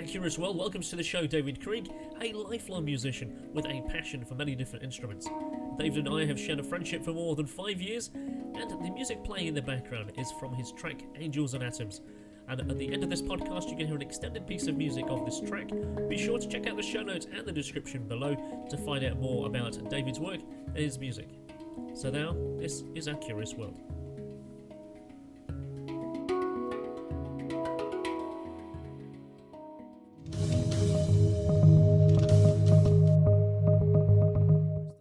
Accurate well, welcome to the show, David Krieg, a lifelong musician with a passion for many different instruments. David and I have shared a friendship for more than 5 years, and the music playing in the background is from his track Angels and Atoms. And at the end of this podcast, you can hear an extended piece of music of this track. Be sure to check out the show notes and the description below to find out more about David's work and his music. So now, this is our Curious World.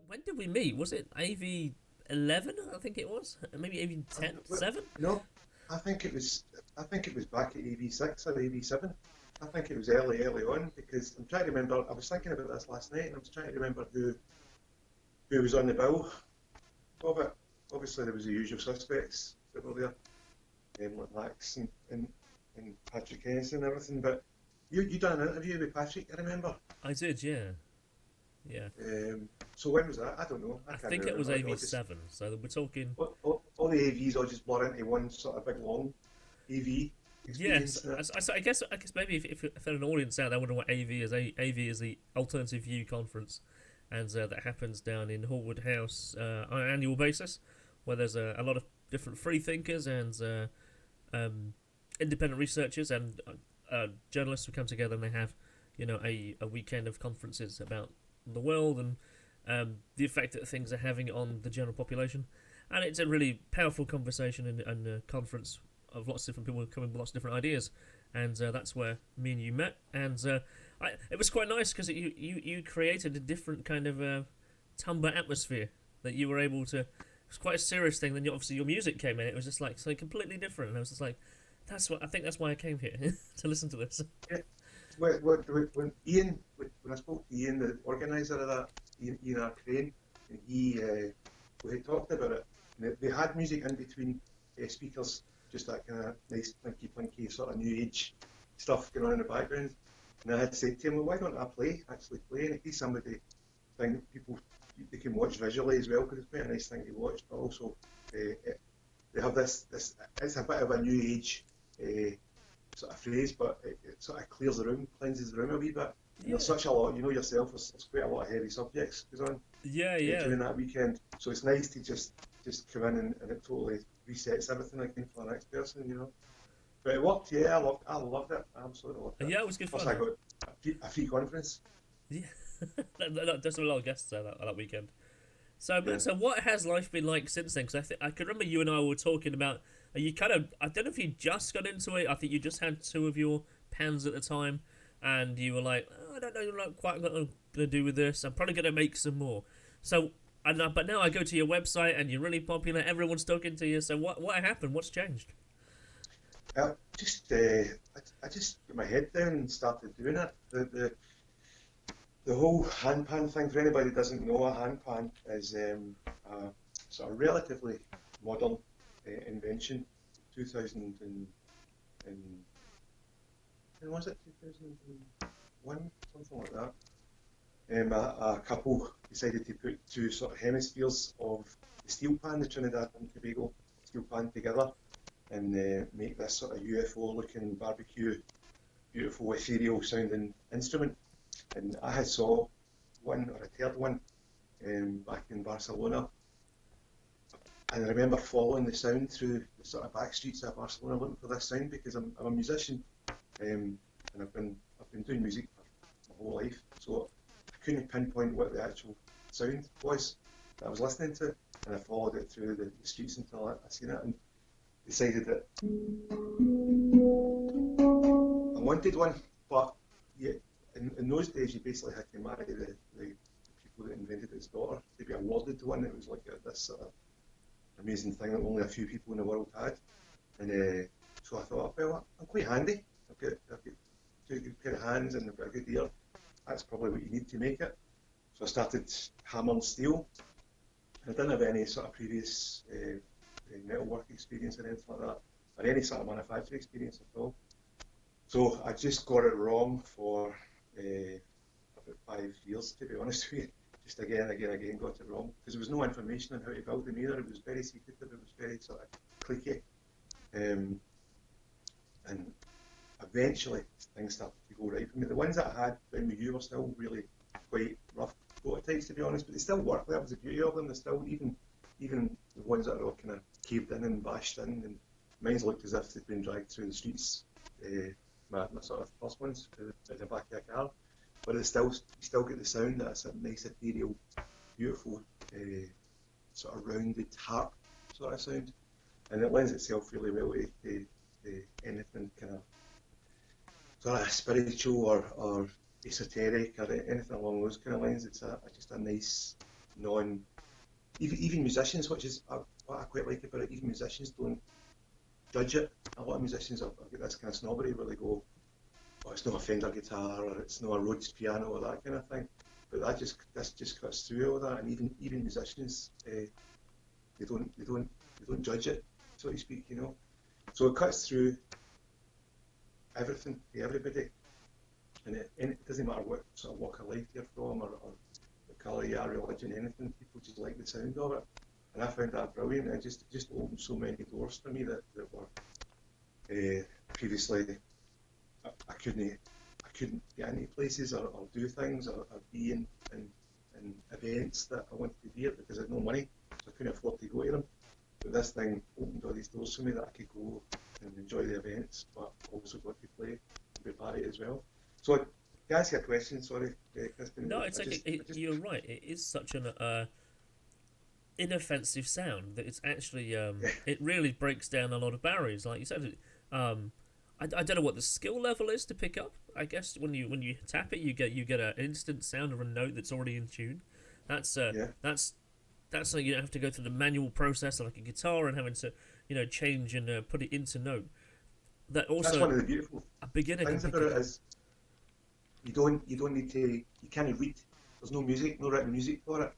When did we meet? Was it AV 11? I think it was. Maybe AV 10, 7? No, I think it was back at AV6 or AV7. I think it was early on, because I'm trying to remember. I was thinking about this last night, and I was trying to remember who was on the bill of it. Obviously, there was the usual suspects that were there, like Max and Patrick Ennis and everything. But you done an interview with Patrick, I remember. I did, yeah. Yeah. So when was that? I don't know. I think it was AV7, so we're talking... All the AVs all just blur into one sort of big long AV experience. Yes, I guess maybe if there's an audience out there wondering what AV is, AV is the Alternative View Conference, and that happens down in Hallwood House on an annual basis, where there's a lot of different free thinkers and independent researchers and journalists who come together, and they have, a weekend of conferences about the world and the effect that things are having on the general population. And it's a really powerful conversation and a conference of lots of different people coming with lots of different ideas. And that's where me and you met. And it was quite nice because you created a different kind of Tumblr atmosphere that you were able to... It was quite a serious thing. Then obviously your music came in. It was just like something completely different. And I was just like, I think that's why I came here, to listen to this. Yeah. When I spoke to Ian, the organiser of that, Ian R. Crane, and we had talked about it. And they had music in between speakers, just that kind of nice, plinky sort of new age stuff going on in the background. And I had said to him, well, why don't I actually play? And he's somebody thing people they can watch visually as well, because it's quite a nice thing to watch. But also, they have this. It's a bit of a new age sort of phrase, but it sort of clears the room, cleanses the room a wee bit. Yeah. There's such a lot, yourself, there's quite a lot of heavy subjects goes on during that weekend. So it's nice to just come in and it totally resets everything again for the next person, But it worked, yeah, I loved it. I absolutely loved it. Yeah, it was good fun. Plus I got a free conference. Yeah, there's a lot of guests there that weekend. So what has life been like since then? Because I can remember you and I were talking about, you kind of, I don't know if you just got into it, I think you just had 2 of your pans at the time, and you were like, I don't know, I'm not quite what I'm going to do with this, I'm probably going to make some more. So, but now I go to your website and you're really popular, everyone's talking to you, so what happened? What's changed? I just put my head down and started doing it. The whole handpan thing, for anybody who doesn't know, a handpan is a sort of relatively modern invention. 2000 and was it 2001, something like that. A couple decided to put 2 sort of hemispheres of the steel pan, the Trinidad and Tobago steel pan, together and make this sort of UFO-looking barbecue, beautiful ethereal sounding instrument. And I had saw one, or a third one, back in Barcelona. And I remember following the sound through the sort of back streets of Barcelona looking for this sound, because I'm a musician, and I've been doing music for my whole life, so I couldn't pinpoint what the actual sound was that I was listening to, and I followed it through the streets until I seen it and decided that I wanted one. But yeah, in those days you basically had to marry the people that invented its daughter to be awarded one. It was like this sort of amazing thing that only a few people in the world had. And so I thought, well, I'm quite handy. I've got 2 good pair of hands and I've got a good ear. That's probably what you need to make it. So I started hammering steel. I didn't have any sort of previous metalwork experience or anything like that, or any sort of manufacturing experience at all. So I just got it wrong for about 5 years, to be honest with you. Just again, got it wrong, because there was no information on how to build them either. It was very secretive, it was very sort of cliquey. And eventually things started to go right for me. The ones that I had when with you were still really quite rough prototypes, to be honest, but they still work. That was the beauty of them. They're still, even the ones that are all kind of caved in and bashed in, and mine's looked as if they'd been dragged through the streets. My sort of first ones in the back of a car, but you still get the sound. That's a nice ethereal, beautiful, sort of rounded harp sort of sound, and it lends itself really well to anything kind of sort of spiritual or esoteric or anything along those kind of lines. It's just a nice even musicians, which is what I quite like about it. Even musicians don't judge it. A lot of musicians have got this kind of snobbery where they go, "Oh, it's not a Fender guitar, or it's not a Rhodes piano," or that kind of thing. But this just cuts through all that, and even musicians, they don't judge it, so to speak, you know. So it cuts through everything to everybody, and it doesn't matter what sort of walk of life you're from or the colour you are, religion, anything. People just like the sound of it, and I found that brilliant. It just opened so many doors for me that were previously I couldn't get into places or do things or be in events that I wanted to be at because I had no money, so I couldn't afford to go to them. But this thing opened all these doors for me that I could go and enjoy the events, but also got to play and be part of it as well. So, to answer your question, sorry, Kristian. No, it's you're right. It is such an inoffensive sound that it's actually it really breaks down a lot of barriers. Like you said, I don't know what the skill level is to pick up. I guess when you tap it, you get an instant sound of a note that's already in tune. That's like you don't have to go through the manual process like a guitar and having to change and put it into note. That also that's one of the beautiful things about it is you don't need to, you can't read. There's no music, no written music for it.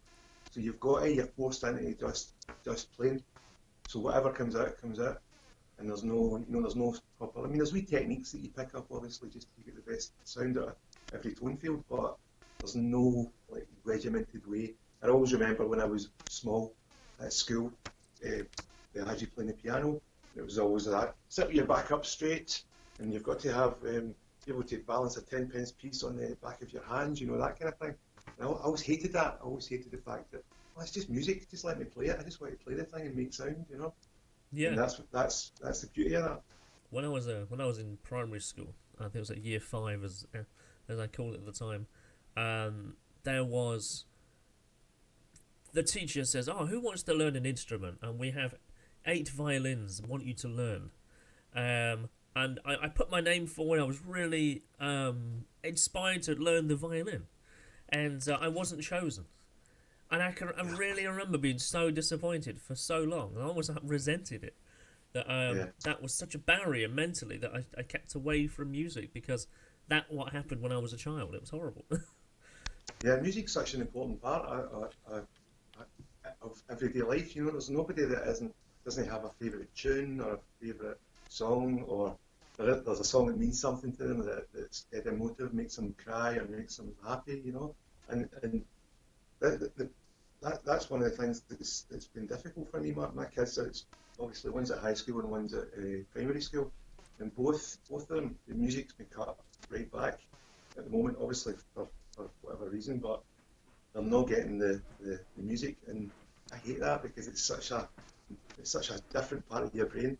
So you've got it, you're forced into just playing. So whatever comes out, and there's no proper. I mean, there's wee techniques that you pick up, obviously, just to get the best sound out of every tone field, but there's no like regimented way. I always remember when I was small at school, they had you playing the piano. It was always that sit with your back up straight, and you've got to have be able to balance a 10-pence piece on the back of your hands, that kind of thing. And I always hated that. I always hated the fact that it's just music. Just let me play it. I just want to play the thing and make sound, Yeah. And that's the beauty of that. When I was in primary school, I think it was at year 5 as I called it at the time. There was the teacher says, "Oh, who wants to learn an instrument?" And we have 8 violins. Want you to learn. And I put my name forward. I was really inspired to learn the violin, and I wasn't chosen. And I really remember being so disappointed for so long. I almost resented it. That was such a barrier mentally that I kept away from music because that what happened when I was a child. It was horrible. Yeah, music's such an important part of everyday life. There's nobody that doesn't have a favourite tune or a favourite song, or there's a song that means something to them that's dead emotive, makes them cry or makes them happy. And that's one of the things that's been difficult for me. My kids are obviously one's at high school and one's at primary school, and both of them, the music's been cut right back at the moment, obviously for whatever reason, but they're not getting the music, and I hate that because it's such a different part of your brain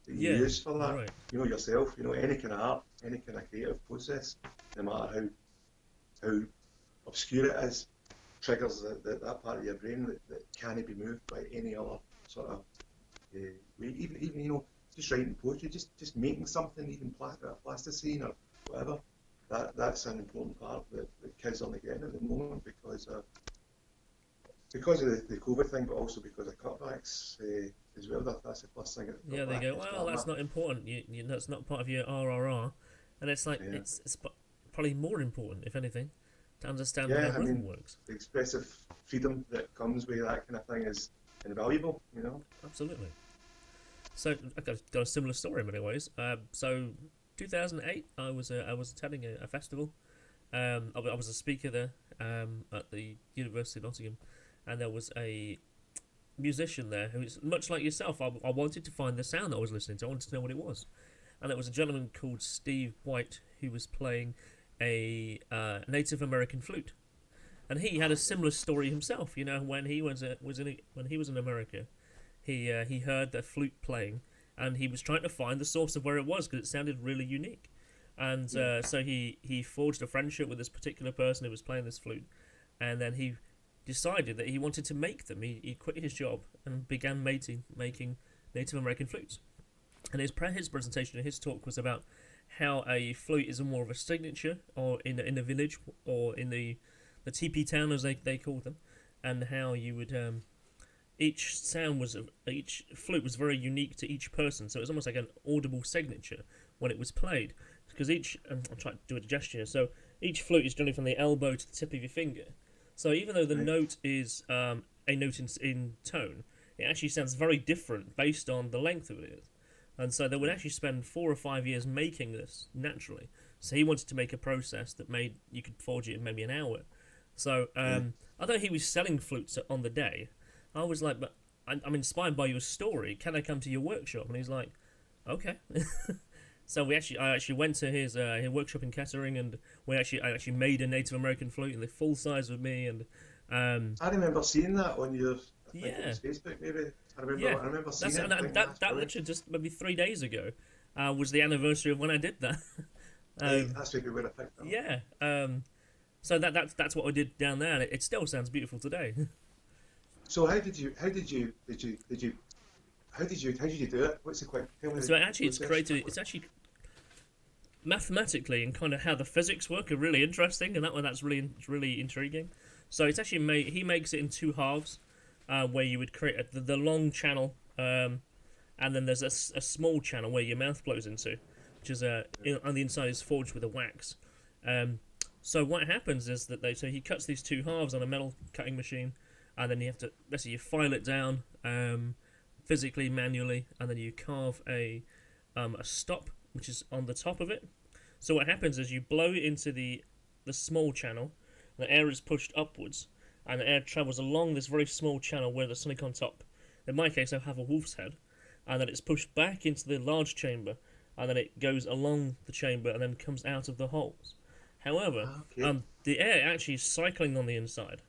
that you use for that. Right. Yourself, any kind of art, any kind of creative process, no matter how obscure it is, triggers that part of your brain that can't be moved by any other sort of way. Even just writing poetry, just making something, even plasticine or whatever. That's an important part that kids aren't getting at the moment because of the COVID thing, but also because of cutbacks as well. That's the first thing. Yeah, they go, well, that's not important. That's not part of your RRR, and it's like it's probably more important, if anything, to understand how rhythm works. The expressive freedom that comes with that kind of thing is invaluable. Absolutely. So I've got a similar story in many ways. So 2008, I was attending a festival. I was a speaker there at the University of Nottingham, and there was a musician there who is much like yourself. I wanted to find the sound that I was listening to. I wanted to know what it was, and there was a gentleman called Steve White who was playing a Native American flute, and he had a similar story himself. You know, when he was in America, he heard the flute playing, and he was trying to find the source of where it was because it sounded really unique, and so he forged a friendship with this particular person who was playing this flute, and then he decided that he wanted to make them. He quit his job and began making Native American flutes. And his presentation, his talk was about how a flute is more of a signature, or in a village, or in the teepee town as they call them, and how you would each flute was very unique to each person. So it was almost like an audible signature when it was played, because I'm trying to do a gesture. So each flute is generally from the elbow to the tip of your finger. So even though the note is a note in tone, it actually sounds very different based on the length of it. And so they would actually spend 4 or 5 years making this naturally. So he wanted to make a process that made you could forge it in maybe an hour. So although he was selling flutes on the day, I was like, but I'm inspired by your story. Can I come to your workshop? And he's like, okay. So I actually went to his workshop in Kettering, and I actually made a Native American flute in the full size with me. And I remember seeing that on your it was Facebook, maybe. I remember seeing it. That literally just maybe 3 days ago was the anniversary of when I did that. That's a good way to pick that. Yeah. So that's what I did down there, and it still sounds beautiful today. So how did you do it? What's the quick? So actually, it's actually mathematically and kind of how the physics work are really interesting, and that's really intriguing. So it's actually he makes it in 2 halves, where you would create the long channel, and then there's a small channel where your mouth blows into, which is on the inside is forged with a wax. So what happens is that he cuts these 2 halves on a metal cutting machine, and then you have to you file it down physically, manually, and then you carve a stop which is on the top of it. So what happens is you blow it into the small channel, the air is pushed upwards, and the air travels along this very small channel where there's something on top. In my case, I have a wolf's head, and then it's pushed back into the large chamber, and then it goes along the chamber and then comes out of the holes. However, the air actually is cycling on the inside.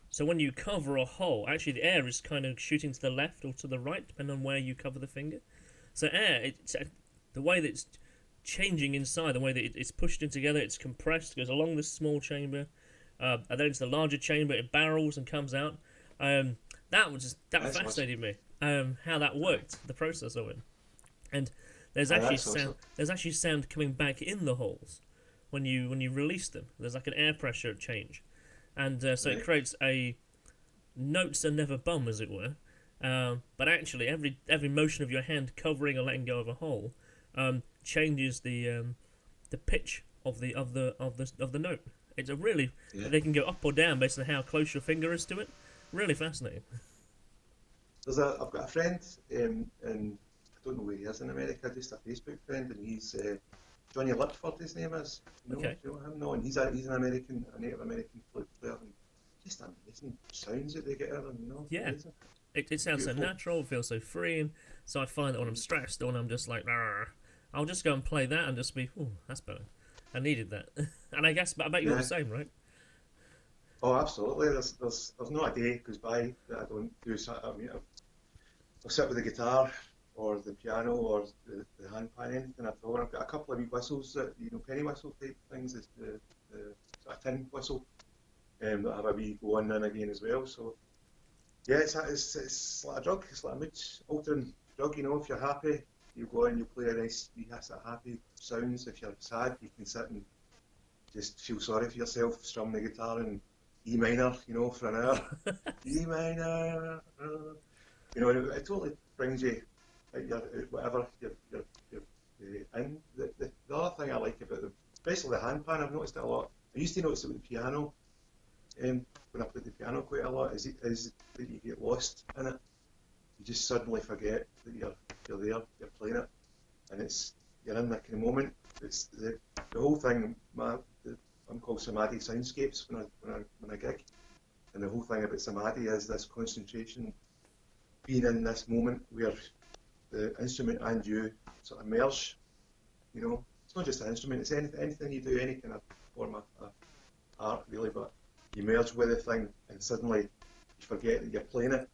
So when you cover a hole, actually the air is kind of shooting to the left or to the right, depending on where you cover the finger. So air, the way that it's changing inside, the way that it's pushed in together, it's compressed, goes along this small chamber, and then into the larger chamber, it barrels and comes out. That fascinated me, how that worked, the process of it. And there's actually sound coming back in the holes when you release them. There's like an air pressure change. And so it creates a notes are never bum, as it were. But actually, every motion of your hand covering or letting go of a hole changes the pitch of the note. It's a really they can go up or down based on how close your finger is to it. Really fascinating. I've got a friend, and I don't know where he is in America. Just a Facebook friend, and he's Johnny Lipford, his name is. You know him? No, and he's a Native American flute player, and just amazing sounds that they get out of him. Yeah, it sounds beautiful. So natural, it feels so free, and so I find that when I'm stressed or when I'm just like, I'll just go and play that and just be, that's better. I needed that, and I bet you're the same, right? Oh, absolutely. There's not a day goes by that I don't do something. I'll sit with the guitar or the piano or the handpan, anything at all. I've got a couple of wee whistles, penny whistle type things, the sort of tin whistle, that have a wee go on and again as well. So yeah, it's like a drug. It's like a mood altering drug. If you're happy, you go and you play a nice wee sort of happy sounds. If you're sad, you can sit and just feel sorry for yourself, strum the guitar in E minor, for an hour. E minor, it totally brings you whatever you're in. The other thing I like about especially the handpan, I've noticed it a lot. I used to notice it with the piano, when I played the piano quite a lot, is that you get lost in it. You just suddenly forget that you're there, you're playing it, and you're in that kind of moment. It's the whole thing. I'm called SamadhiSoundscapes when I gig, and the whole thing about Samadhi is this concentration, being in this moment where the instrument and you sort of merge. You know, it's not just an instrument; it's anything you do, any kind of form of art, really. But you merge with the thing, and suddenly you forget that you're playing it,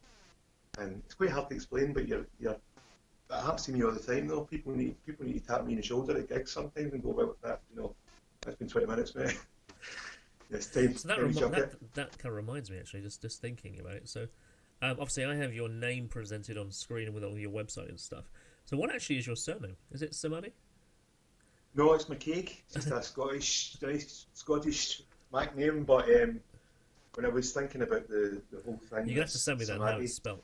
and it's quite hard to explain. But you're that happens to me all the time, though. People need to tap me in the shoulder at gigs sometimes and go, well, that's been 20 minutes, mate. It's time. So that kind of reminds me, actually, just thinking about it. So, obviously, I have your name presented on screen with all your website and stuff. So, what actually is your surname? Is it Samadhi? No, it's McCaig. It's just a nice Scottish Mac name. But when I was thinking about the whole thing, You're gonna have to send me that how it's spelled.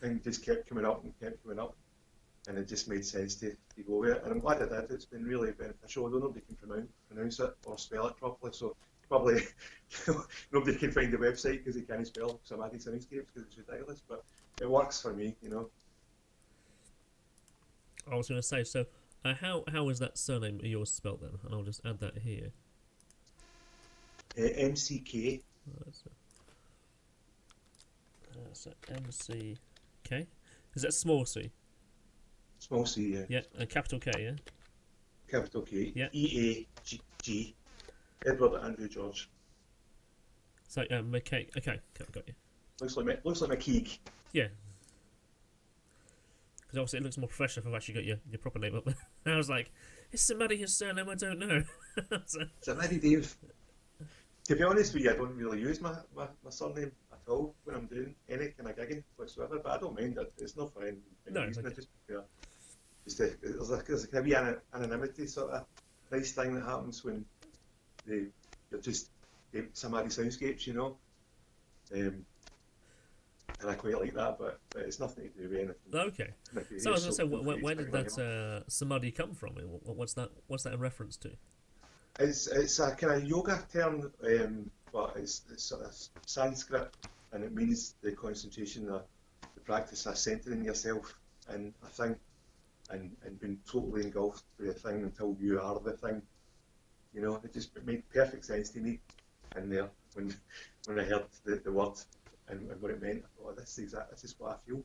Thing just kept coming up, and it just made sense to go with it. And I'm glad I did. It's been really beneficial. Although nobody can pronounce it or spell it properly, so probably nobody can find the website because they can't spell SamadhiSoundscapes because it's ridiculous. But it works for me, you know. I was going to say, so how is that surname of yours spelled then? And I'll just add that here. MCK. So MCK. Is that small c? Small c, yeah. Yeah, and capital K, yeah? Capital K. Yeah. EAG. Edward Andrew George. So, McKay. Okay, got you. Looks like McKeeg. Yeah. Because obviously it looks more professional if I've actually got your proper name up there. I was like, is somebody his surname? I don't know. Somebody, Dave. To be honest with you, I don't really use my surname at all when I'm doing any kind of gigging whatsoever, but I don't mind it. It's not for any reason. Okay. There's a wee anonymity sort of nice thing that happens when you're just SamadhiSoundscapes, you know. And I quite like that, but it's nothing to do with anything. Okay. So I was going to say, where did that Samadhi come from? What's that in reference to? It's a kind of yoga term, but it's sort of Sanskrit, and it means the concentration, the practice of centering yourself in a thing, and being totally engulfed with a thing until you are the thing. You know, it made perfect sense to me. And there, when I heard the word and what it meant, I thought, this is what I feel.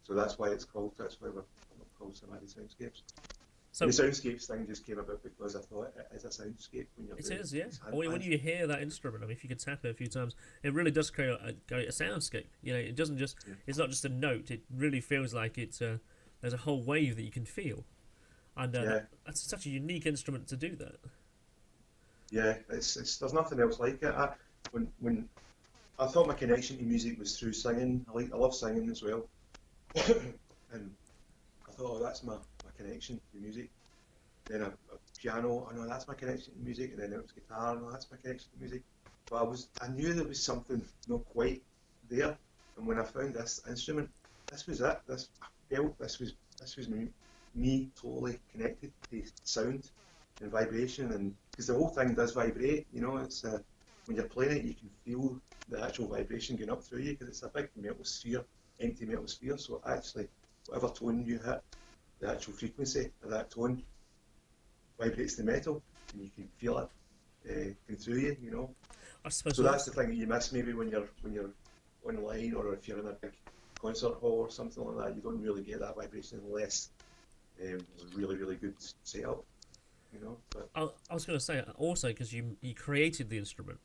So that's why it's called. That's why we're called SamadhiSoundscapes. So the soundscapes thing just came about because I thought it is a soundscape when you're doing it. It is, yeah. When you hear that instrument, I mean, if you could tap it a few times, it really does create a soundscape. You know, it doesn't just. Yeah. It's not just a note. It really feels like it's there's a whole wave that you can feel, and that's such a unique instrument to do that. Yeah, it's there's nothing else like it. When I thought my connection to music was through singing. I love singing as well, and I thought, that's my connection to music. Then a piano, I know that's my connection to music, and then it was guitar, I know that's my connection to music. But I knew there was something not quite there, and when I found this instrument, this was it. I felt this was me totally connected to sound and vibration, and because the whole thing does vibrate, you know. It's when you're playing it, you can feel the actual vibration going up through you because it's a big metal sphere, empty metal sphere. So actually, whatever tone you hit, the actual frequency of that tone vibrates the metal, and you can feel it going through you, you know. I suppose so that's the thing that you miss maybe when you're online, or if you're in a big concert hall or something like that. You don't really get that vibration unless there's a really, really good setup, you know. But I was going to say also because you created the instrument,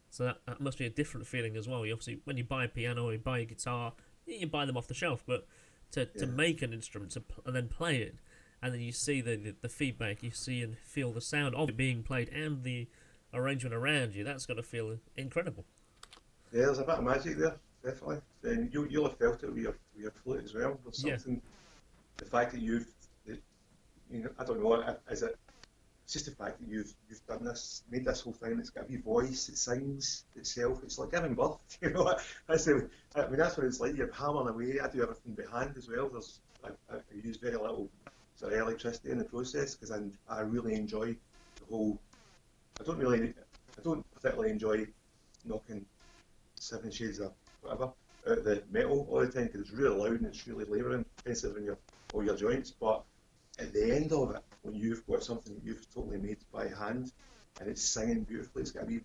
so that must be a different feeling as well. You obviously, when you buy a piano or you buy a guitar, you buy them off the shelf, but to make an instrument and then play it, and then you see the feedback, you see and feel the sound of it being played and the arrangement around you, that's got to feel incredible. Yeah, there's a bit of magic there, definitely. And you'll have felt it with your flute as well. There's something, the fact that you know, I don't know, is it? It's just the fact that you've done this, made this whole thing. It's got a wee voice. It sings itself. It's like giving birth. You know, that's what it's like. You're hammering away. I do everything by hand as well. I use very little sort of electricity in the process because I really enjoy the whole. I don't particularly enjoy knocking 7 shades of whatever out the metal all the time because it's really loud and it's really labour intensive in all your joints. But at the end of it, when you've got something that you've totally made by hand and it's singing beautifully, it's got wee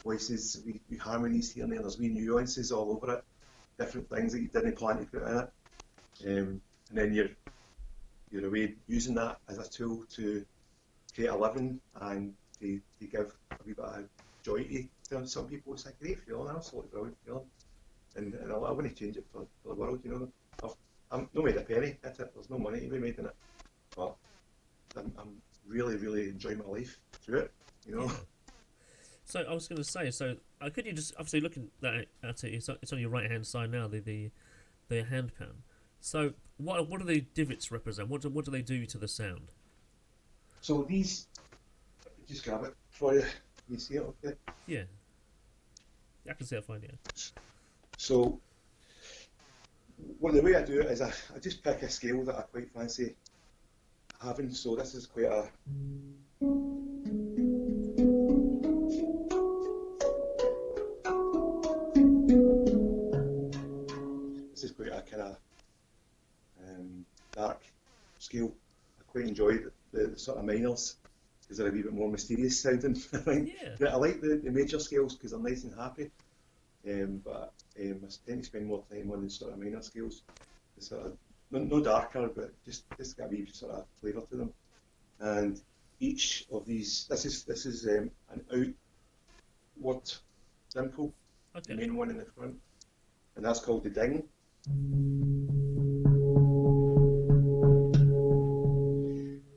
voices, wee harmonies here and there, there's wee nuances all over it, different things that you didn't plan to put in it. and then you're away using that as a tool to create a living and to give a wee bit of joy to some people. It's a great feeling, absolutely brilliant feeling, and I want to change it for the world. You know, I'm not made a penny at it. There's no money to be made in it, but I'm really enjoying my life through it. You know. Yeah. So I was going to say, could you just, obviously looking at it, it's on your right hand side now, the handpan. So what do the divots represent? What do they do to the sound? So these, just grab it for you. You see it, okay? Yeah, I can see it fine. Yeah. So, the way I do it is I just pick a scale that I quite fancy having. So this is quite a kind of dark scale. I quite enjoy the sort of minors because they're a wee bit more mysterious sounding. I think. Yeah. I like the major scales because they're nice and happy. But I tend to spend more time on the sort of minor scales. It's sort of no darker, but just got a wee sort of flavour to them. And each of these, this is an outward dimple, Okay. the main one in the front, and that's called the ding.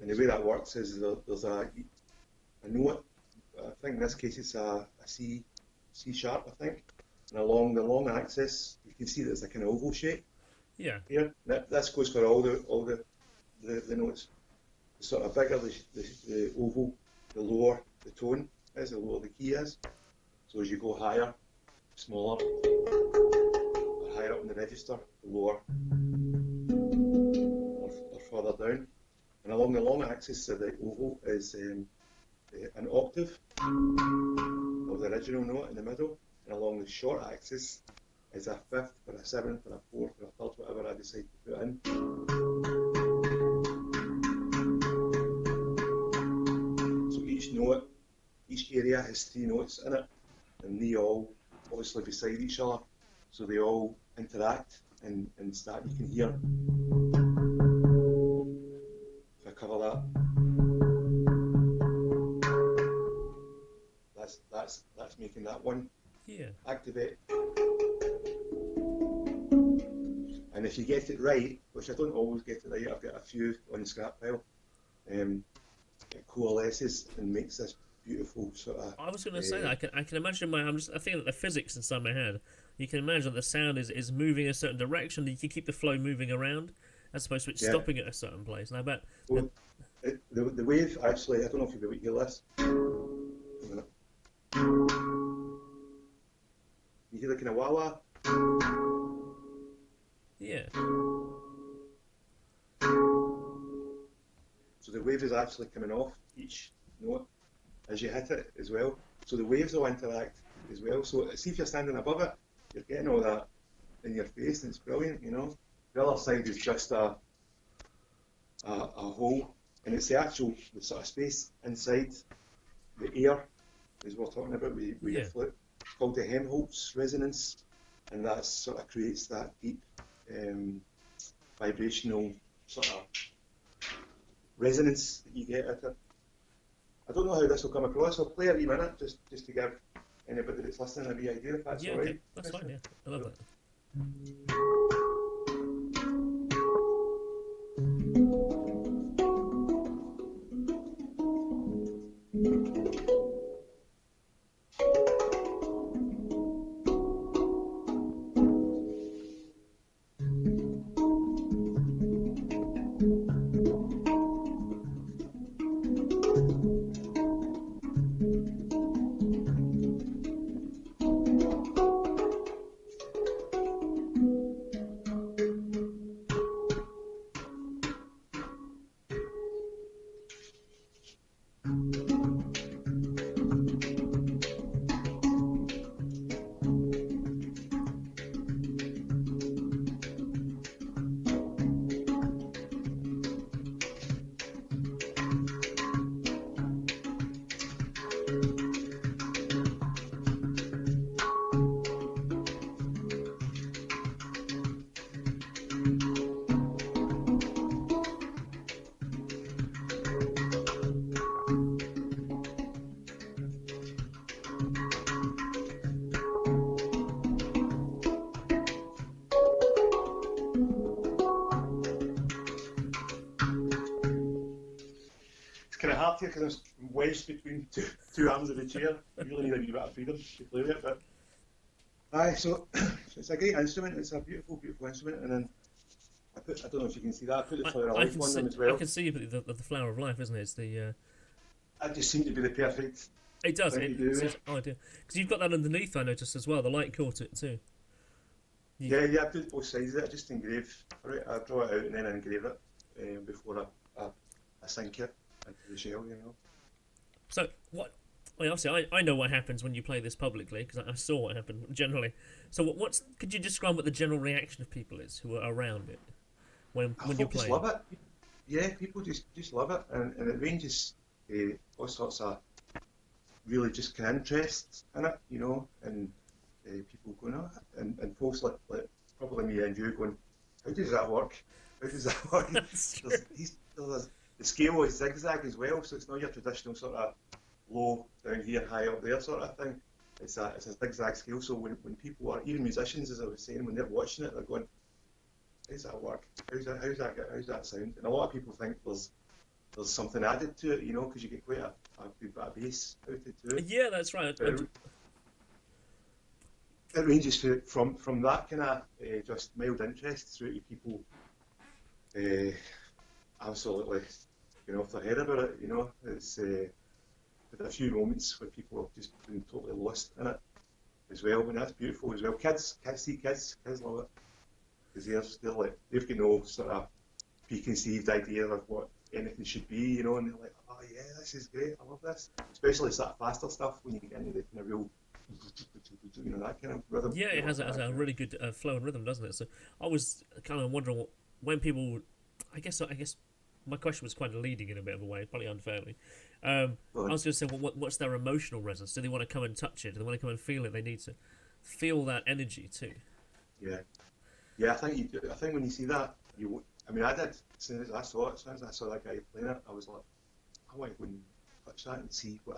And the way that works is there's a note. I think in this case it's a C sharp, I think. And along the long axis, you can see that it's a kind of oval shape. Yeah. Here, this goes for all the notes. The sort of bigger the oval, the lower the tone is, the lower the key is. So as you go higher, smaller, or higher up in the register, the lower, or further down. And along the long axis of the oval is an octave of the original note in the middle. And along the short axis is a fifth, or a seventh, or a fourth, or a third, whatever I decide to put in. So each note, each area has 3 notes in it, and they all obviously beside each other, so they all interact and start. You can hear. If I cover that, that's making that one. Yeah. Activate. And if you get it right, which I don't always get it right, I've got a few on the scrap pile, it coalesces and makes this beautiful sort of. I was going to say that I can imagine I think that the physics inside my head. You can imagine the sound is moving a certain direction. You can keep the flow moving around as opposed to it stopping at a certain place. And I bet the wave actually. I don't know if you'll be able to hear this. You hear the kind of wah wah. Yeah. So the wave is actually coming off each note as you hit it as well. So the waves will interact as well. So see if you're standing above it, you're getting all that in your face, and it's brilliant, you know. The other side is just a hole, and it's the sort of space inside the air is what we're talking about with your flute, called the Helmholtz resonance, and that sort of creates that deep vibrational sort of resonance that you get at it. I don't know how this will come across. I'll play a wee minute just to give anybody that's listening a wee idea if that's all right. Okay. That's fine, yeah. I love that. kind of hard here because I'm wedged between two arms of the chair. I really need a wee bit of freedom to play with it. But aye, so it's a great instrument. It's a beautiful, beautiful instrument. And then I don't know if you can see that. I put the Flower of Life on them as well. I can see the Flower of Life, isn't it? It's the. That just seemed to be the perfect. It does. thing to do, It's ideal because you've got that underneath. I noticed as well. The light caught it too. Yeah, I put both sides of it. I just engrave. Right, I draw it out and then I engrave it before I sink it into the shell. So what? Well, obviously, I know what happens when you play this publicly because I saw what happened generally. So what's? Could you describe what the general reaction of people is who are around it when you're playing? Just love it. Yeah, people just love it, and it ranges all sorts of really just kind of interest in it, and people going, oh, and folks like probably me and you going, how does that work? How does that work? The scale is zigzag as well, so it's not your traditional sort of low down here, high up there sort of thing. It's a zigzag scale, so when people are, even musicians, as I was saying, when they're watching it, they're going, how does that work? How's that sound? And a lot of people think there's something added to it, because you get quite a good bit of bass out of it too. Yeah, that's right. It ranges from that kind of just mild interest through to people absolutely going off their head about it. It's had a few moments where people have just been totally lost in it as well, and that's beautiful as well. Kids love it because they've got no sort of preconceived idea of what anything should be, and they're like, oh yeah, this is great, I love this. Especially sort of faster stuff when you get into the kind of real, that kind of rhythm. Yeah, it has a really good flow and rhythm, doesn't it? So I was kind of wondering when people, I guess my question was quite leading in a bit of a way, probably unfairly. I was going to say, what's their emotional resonance? Do they want to come and touch it? Do they want to come and feel it? They need to feel that energy too. Yeah, I think you do. I think when you see that, I did. As soon as I saw that guy playing it, I was like, I want to go and touch that and see what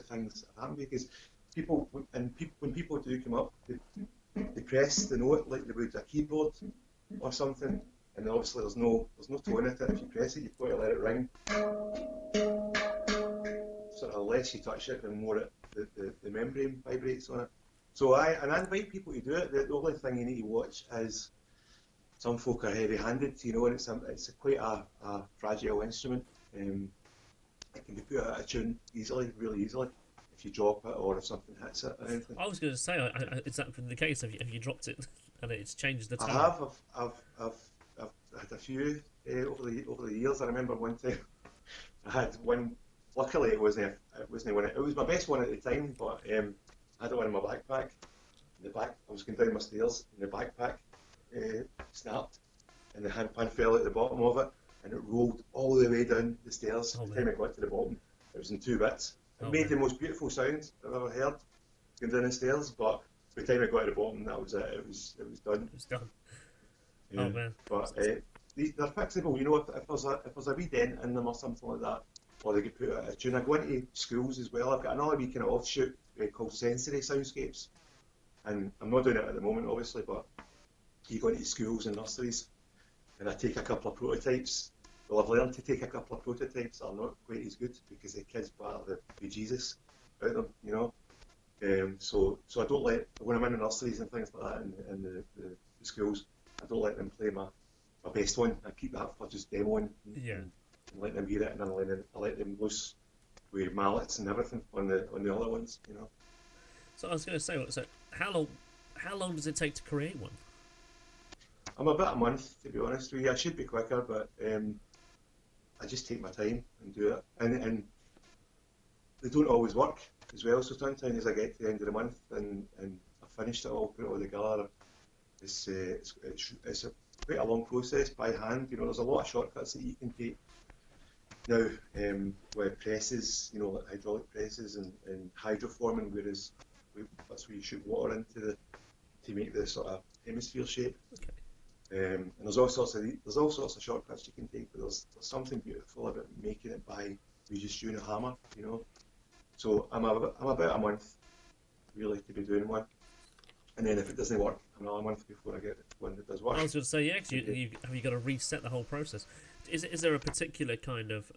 things happen, because when people do come up, they press the note like they would a keyboard or something, and obviously there's no tone in it. If you press it, you've got to let it ring. Sort of less you touch it, the more the membrane vibrates on it. So I invite people to do it. The only thing you need to watch is some folk are heavy-handed, and it's quite a fragile instrument. It can be put out of tune really easily, if you drop it or if something hits it or anything. I was going to say, is that the case? Have you dropped it and it's changed the tone? I have. I've had a few over the years. I remember one time I had one. Luckily, it was my best one at the time, but I had one in my backpack. I was going down my stairs, and the backpack snapped, and the handpan fell at the bottom of it, and it rolled all the way down the stairs. By the time I got to the bottom, it was in 2 bits. It made the most beautiful sound I've ever heard going down the stairs, but by the time I got to the bottom, that was it. It was done. It was done. Yeah. Oh man! But they're fixable. If there's a wee dent in them or something like that, or they get put out of tune. I go into schools as well. I've got another wee kind of offshoot called SamadhiSoundscapes, and I'm not doing it at the moment, obviously, but you go into schools and nurseries, and I take a couple of prototypes. Well, I've learned to take a couple of prototypes that are not quite as good because the kids batter the bejesus out of them, So I don't when I'm in the nurseries and things like that in the schools, I don't let them play my best one. I keep that for just demoing. And let them hear it, and then I let them loose with mallets and everything on the other ones, So I was going to say, so how long does it take to create one? I'm about a month, to be honest with you. I should be quicker, but I just take my time and do it, and they don't always work as well. So sometimes I get to the end of the month and I've finished it all, put it all together. It's quite a long process by hand. There's a lot of shortcuts that you can take now with presses, like hydraulic presses and hydroforming, whereas that's where you shoot water into to make the sort of hemisphere shape. Okay. And there's all sorts of shortcuts you can take, but there's something beautiful about making it by just using a hammer, So I'm about a month really to be doing one, and then if it doesn't work, another month before I get one that does work. I was going to say, yeah, cause you got to reset the whole process. Is there a particular kind of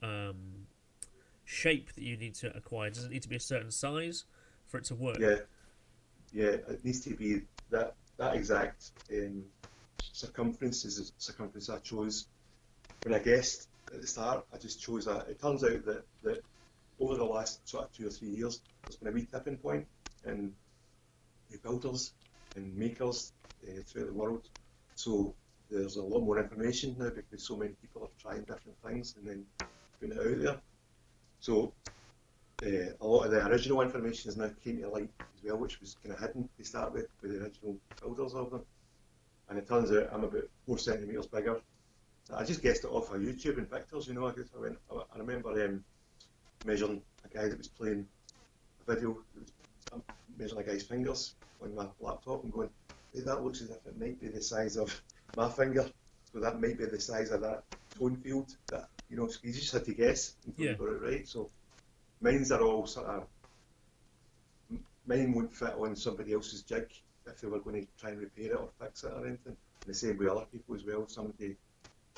shape that you need to acquire? Does it need to be a certain size for it to work? Yeah, yeah, it needs to be that exact circumference is the circumference I chose when I guessed at the start. I just chose that. It turns out that over the last sort of 2 or 3 years, there's been a wee tipping point in builders and makers throughout the world. So there's a lot more information now because so many people are trying different things and then putting it out there. So a lot of the original information is now came to light as well, which was kind of hidden to start with the original builders of them. And it turns out I'm about 4 centimetres bigger. I just guessed it off of YouTube and pictures, you know. I remember measuring a guy that was playing a video, measuring a guy's fingers on my laptop and going, hey, that looks as if it might be the size of my finger, so that might be the size of that tone field. That, you know, so you just had to guess until you got it right. So mines are all sort of, mine won't fit on somebody else's jig if they were going to try and repair it or fix it or anything. And the same with other people as well.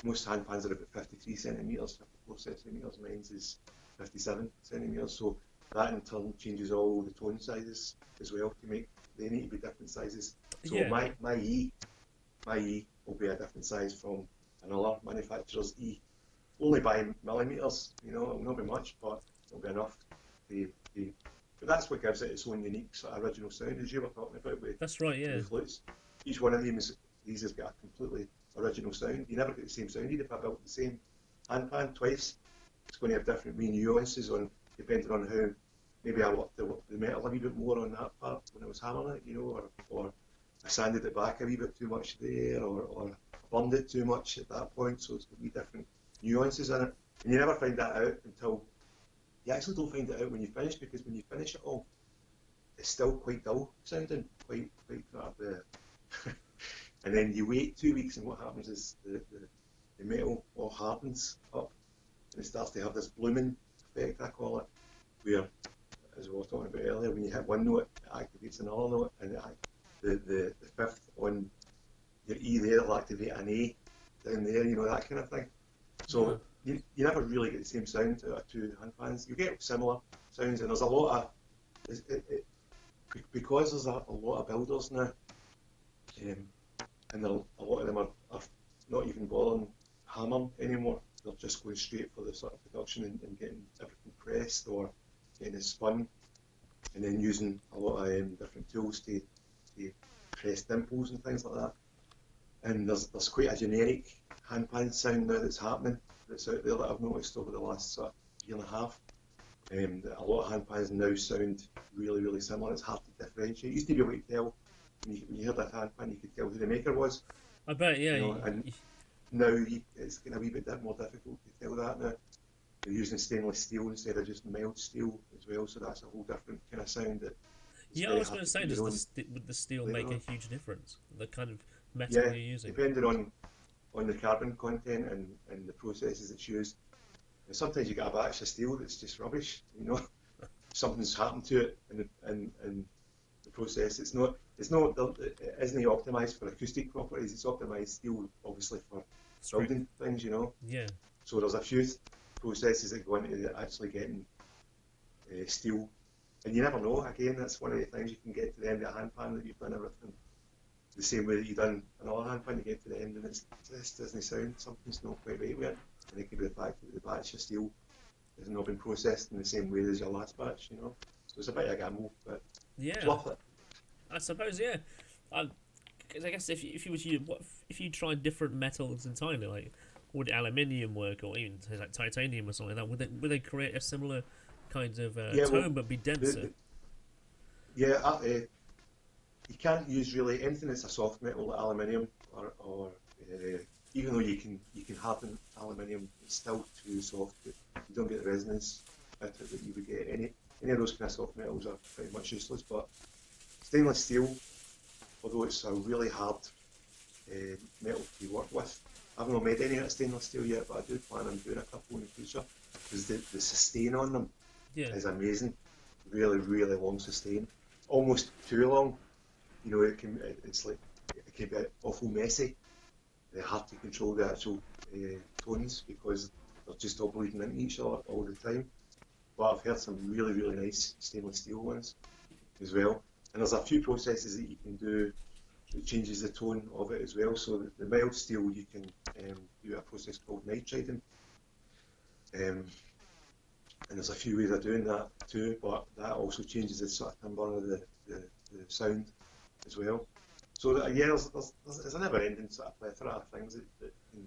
Most handpans are about 53 centimetres, 54 centimetres, mine's is 57 centimetres, so that in turn changes all the tone sizes as well to make, they need to be different sizes. So my E will be a different size from another manufacturer's E, only by millimetres, you know, it'll not be much, but it'll be enough but that's what gives it its own unique sort of original sound, as you were talking about with That's right, yeah. the flutes. Each one of these has got a completely original sound. You never get the same sound. Even if I built the same handpan twice, it's going to have different wee nuances on depending on how maybe I worked the metal a wee bit more on that part when I was hammering it, you know, or I sanded it back a wee bit too much there, or burned it too much at that point. So it's got wee different nuances in it, and you never find that out until you actually don't find it out when you finish, because when you finish it all, it's still quite dull sounding, quite and then you wait 2 weeks, and what happens is the metal all hardens up, and it starts to have this blooming effect, I call it, where, as we were talking about earlier, when you hit one note, it activates another note, and the fifth on your E there will activate an A down there, you know, that kind of thing. So you never really get the same sound out of two handpans. You get similar sounds, and there's a lot of, because there's a lot of builders now, and a lot of them are not even bothering hammering anymore. They're just going straight for the sort of production and getting everything pressed or getting it spun, and then using a lot of different tools to press dimples and things like that. And there's quite a generic handpan sound now that's happening, that's out there, that I've noticed over the last sort of year and a half. A lot of handpans now sound really, really similar. It's hard to differentiate. You used to be able to tell, when you heard that handpan, you could tell who the maker was. I bet, yeah. You know, and now it's getting a wee bit more difficult to tell that now. They're using stainless steel instead of just mild steel as well, so that's a whole different kind of sound. I was going to say, would the steel make a huge difference? The kind of metal you're using? Depending on the carbon content and the processes it's used. And sometimes you get a batch of steel that's just rubbish, you know. Something's happened to it in the process. It isn't optimised for acoustic properties. It's optimised steel, obviously, for building things, you know. Yeah. So there's a few processes that go into actually getting steel, and you never know. Again, that's one of the things. You can get to the end of a handpan that you've done everything the same way that you've done another handpan. You get to the end and this doesn't sound, something's not quite right with it, and it could be the fact that the batch of steel has not been processed in the same way as your last batch, you know. So it's a bit of a gamble, but it's worth it. I suppose, yeah. Because I guess if you tried different metals entirely, like would aluminium work, or even like titanium or something like that, would they create a similar kind of tone but be denser? You can't use really anything that's a soft metal like aluminium, or even though you can harden aluminium, it's still too soft. You don't get the resonance out of it that you would get. Any of those kind of soft metals are pretty much useless. But stainless steel, although it's a really hard metal to work with, I've not made any out of stainless steel yet, but I do plan on doing a couple in the future, because the sustain on them is amazing. Really, really long sustain, almost too long. You know, it can be awful messy. They're hard to control the actual tones, because they're just all bleeding into each other all the time. but I've heard some really, really nice stainless steel ones as well. And there's a few processes that you can do that changes the tone of it as well. So the mild steel, you can do a process called nitriding. And there's a few ways of doing that too, but that also changes the sort of timbre of the sound as well. So yeah, there's a never-ending sort of plethora of things that can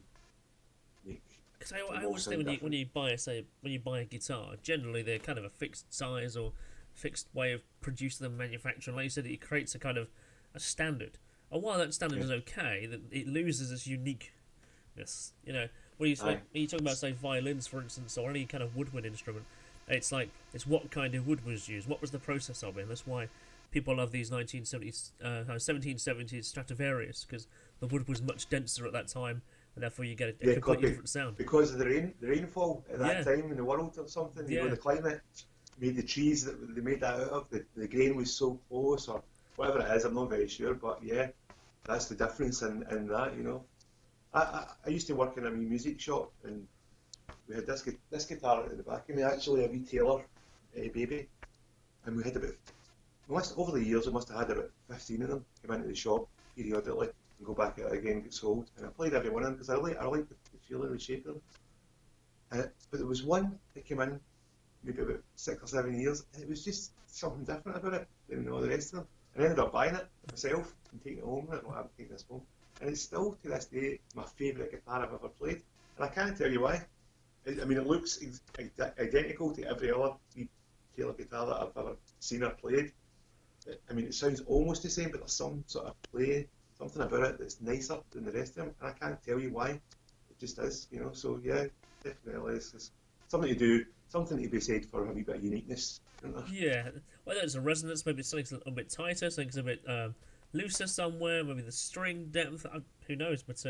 make. Because I always think when you buy a guitar, generally they're kind of a fixed size or fixed way of producing them, manufacturing. Like you said, it creates a kind of a standard. And while that standard is okay, that it loses its uniqueness. You know, when you talk about say violins, for instance, or any kind of woodwind instrument, it's like it's what kind of wood was used, what was the process of it. And that's why people love these 1770s Stradivarius, because the wood was much denser at that time, and therefore you get a completely different sound. Because of the rainfall at that time in the world or something. You know, the climate made the trees that they made that out of, the grain was so close, or whatever it is, I'm not very sure, but yeah, that's the difference in that, you know. I used to work in a wee music shop, and we had this guitar at the back of me, actually, a wee Taylor baby, and we had over the years, we must have had about 15 of them come into the shop periodically and go back out again, get sold, and I played every one of them because I like the feel of the shape of them. But there was one that came in maybe about 6 or 7 years, and it was just something different about it than all the rest of them. And I ended up buying it myself and taking it home, and I'm taking this home. And it's still, to this day, my favourite guitar I've ever played. And I can't tell you why. I mean, it looks identical to every other Taylor guitar that I've ever seen or played. I mean, it sounds almost the same, but there's some sort of play, something about it that's nicer than the rest of them. And I can't tell you why. It just is, you know. So, yeah, definitely. It's something to do, something to be said for a wee bit of uniqueness. Yeah, well, there's a resonance. Maybe something's a little bit tighter, something's a bit looser somewhere. Maybe the string depth. Who knows? But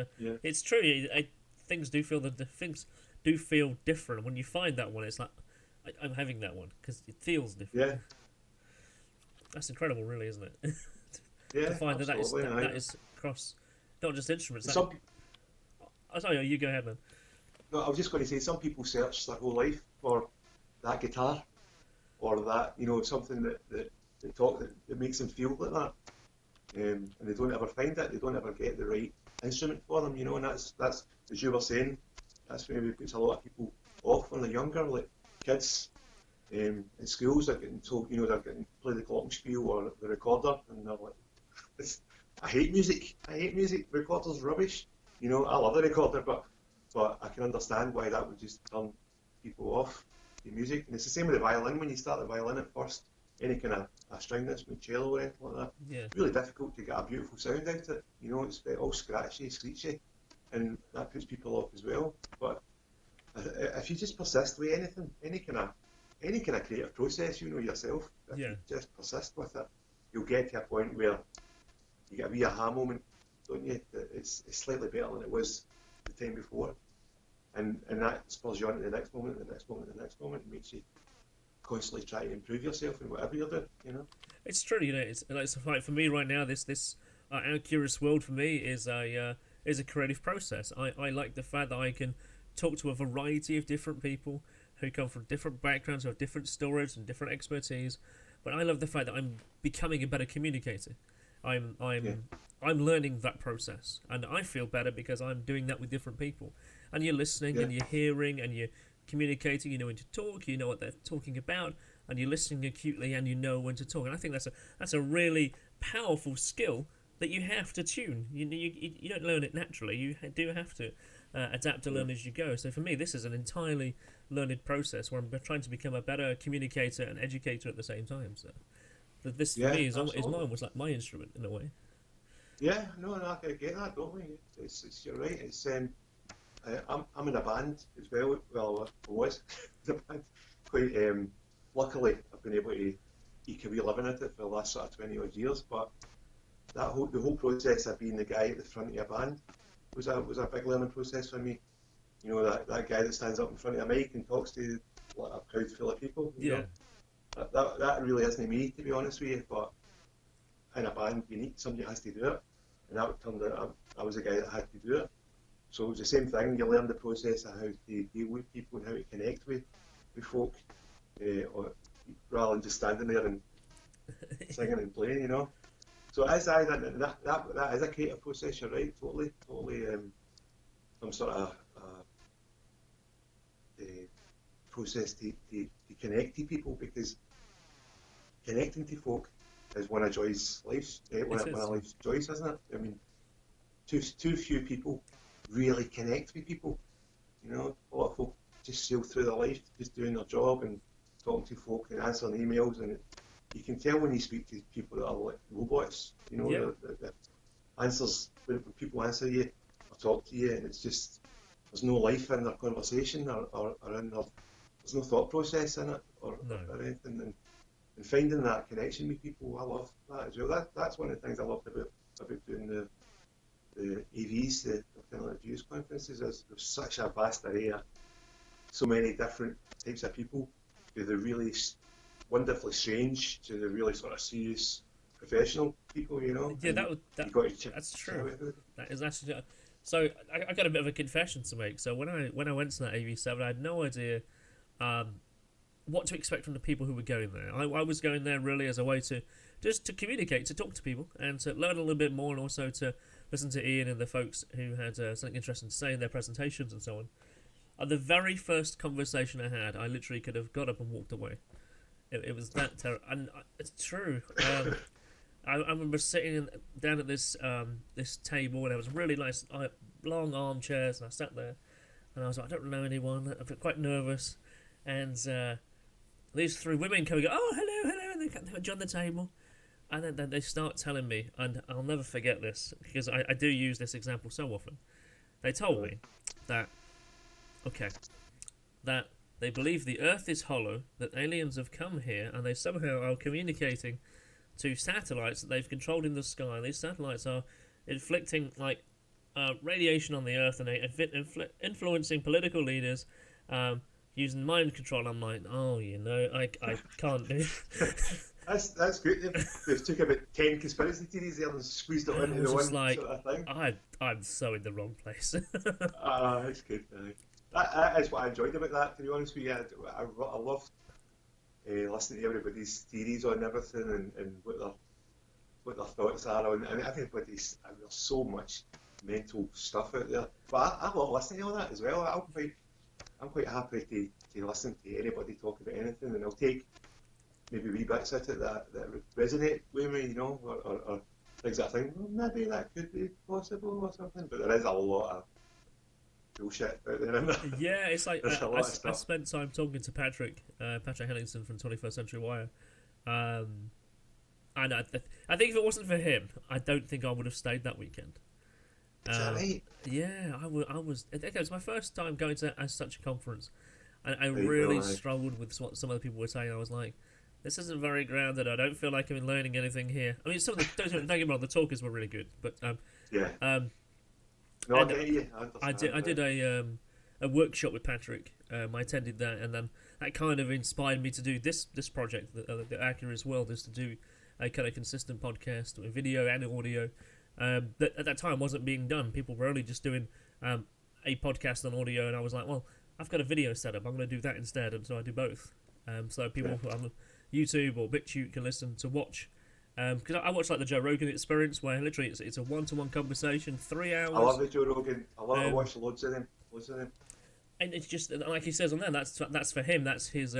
it's true. Things do feel different. When you find that one, it's like I'm having that one because it feels different. Yeah, that's incredible, really, isn't it? Yeah, to find that is across not just instruments. Sorry, you go ahead, man. No, I was just going to say, some people search their whole life for that guitar, or that, you know, something that makes them feel like that, and they don't ever find it. They don't ever get the right instrument for them, you know. And that's as you were saying, that's maybe puts a lot of people off when they're younger, like kids in schools. They're getting told, you know, they're getting play the glockenspiel or the recorder, and they're like, I hate music. Recorder's rubbish. You know, I love the recorder, but I can understand why that would just turn people off the music. And it's the same with the violin. When you start the violin at first, any kind of a string instrument, cello or anything like that, it's really difficult to get a beautiful sound out of it. You know, it's all scratchy, screechy, and that puts people off as well. But if you just persist with anything, any kind of creative process, you know yourself, if you just persist with it, you'll get to a point where you get a wee aha moment, don't you? That it's slightly better than it was the time before, and that spurs you on to the next moment, the next moment, the next moment. It makes you constantly try to improve yourself in whatever you're doing, you know. It's true, you know. It's like for me right now, this Our Curious World for me is a creative process. I like the fact that I can talk to a variety of different people who come from different backgrounds, who have different stories and different expertise. But I love the fact that I'm becoming a better communicator. I'm learning that process, and I feel better because I'm doing that with different people. And you're listening, and you're hearing, and you're communicating. You know when to talk. You know what they're talking about, and you're listening acutely, and you know when to talk. And I think that's a really powerful skill that you have to tune. You don't learn it naturally. You do have to adapt to learn as you go. So for me, this is an entirely learned process where I'm trying to become a better communicator and educator at the same time. So this for me is almost like my instrument in a way. Yeah, no, I can get that, don't we? You're right. It's I'm in a band as well. Well, I was in a band. Quite luckily, I've been able to eke a wee living at it for the last sort of 20 odd years. But the whole process of being the guy at the front of a band was a big learning process for me. You know, that guy that stands up in front of a mic and talks to like a crowd full of people. You know? That really isn't me, to be honest with you. But in a band, somebody has to do it, and that turned out I was the guy that had to do it. So it was the same thing. You learn the process of how to deal with people and how to connect with folk, or, rather than just standing there and singing and playing, you know. So it is, that is a creative process. You're right, totally. Some sort of process to connect to people, because connecting to folk is one of life's joys, isn't it? I mean, too few people really connect with people. You know, a lot of folk just sail through their life just doing their job and talking to folk and answering emails, and you can tell when you speak to people that are like robots. You know, the answers, when people answer you or talk to you, and it's just, there's no life in their conversation, or in there's no thought process in it, or anything. And finding that connection with people, I love that as well. That's one of the things I loved about doing the EVs, the alternative views conferences. There's such a vast array of so many different types of people, to the really wonderfully strange to the really sort of serious professional people, you know. Yeah, that's true. That is actually. So I got a bit of a confession to make. So when I went to that AV7, I had no idea what to expect from the people who were going there. I was going there really as a way to just to communicate, to talk to people, and to learn a little bit more, and also to listen to Ian and the folks who had something interesting to say in their presentations and so on. And the very first conversation I had, I literally could have got up and walked away. It was that terrible, and it's true. I remember sitting down at this table, and it was really nice, long armchairs, and I sat there, and I was like, I don't know anyone, I felt quite nervous, and these three women come and go, oh, hello, and they join the table, and then they start telling me, and I'll never forget this, because I do use this example so often. They told me that they believe the Earth is hollow, that aliens have come here, and they somehow are communicating to satellites that they've controlled in the sky. These satellites are inflicting radiation on the Earth, and influencing political leaders, using mind control. I'm like, oh, I can't do. That's great. They've took about 10 conspiracy theories there and squeezed it into the one like, sort of thing. I'm so in the wrong place. That's good. That is what I enjoyed about that, to be honest with you. I loved listening to everybody's theories on everything, and what their thoughts are on, and everybody's, there's so much mental stuff out there. But I love listening to all that as well. I'm quite happy to listen to anybody talk about anything, and I'll take maybe wee bits out of that resonate with me, or things I think, well, maybe that could be possible or something. But there is a lot of bullshit out there, isn't there? Yeah, it's like I spent time talking to Patrick Henningsen from 21st Century Wire, and I think if it wasn't for him, I don't think I would have stayed that weekend. Is that right? Yeah, I was. It was my first time going to such a conference, and I really struggled with what some other people were saying. I was like, this isn't very grounded. I don't feel like I'm learning anything here. I mean, some of the don't get me wrong, the talkers were really good, but yeah. No, I get you. I did a workshop with Patrick. I attended that, and then that kind of inspired me to do this project, the Accura's World, is to do a kind of consistent podcast with video and audio. That at that time wasn't being done. People were only just doing a podcast on audio, and I was like, well, I've got a video set up. I'm going to do that instead, and so I do both. So people on YouTube or BitChute can listen to watch. Because I watch like the Joe Rogan Experience, where literally it's a one-to-one conversation, 3 hours. I love the Joe Rogan. I watch loads of them. And it's just like he says on there. That's for him. That's his.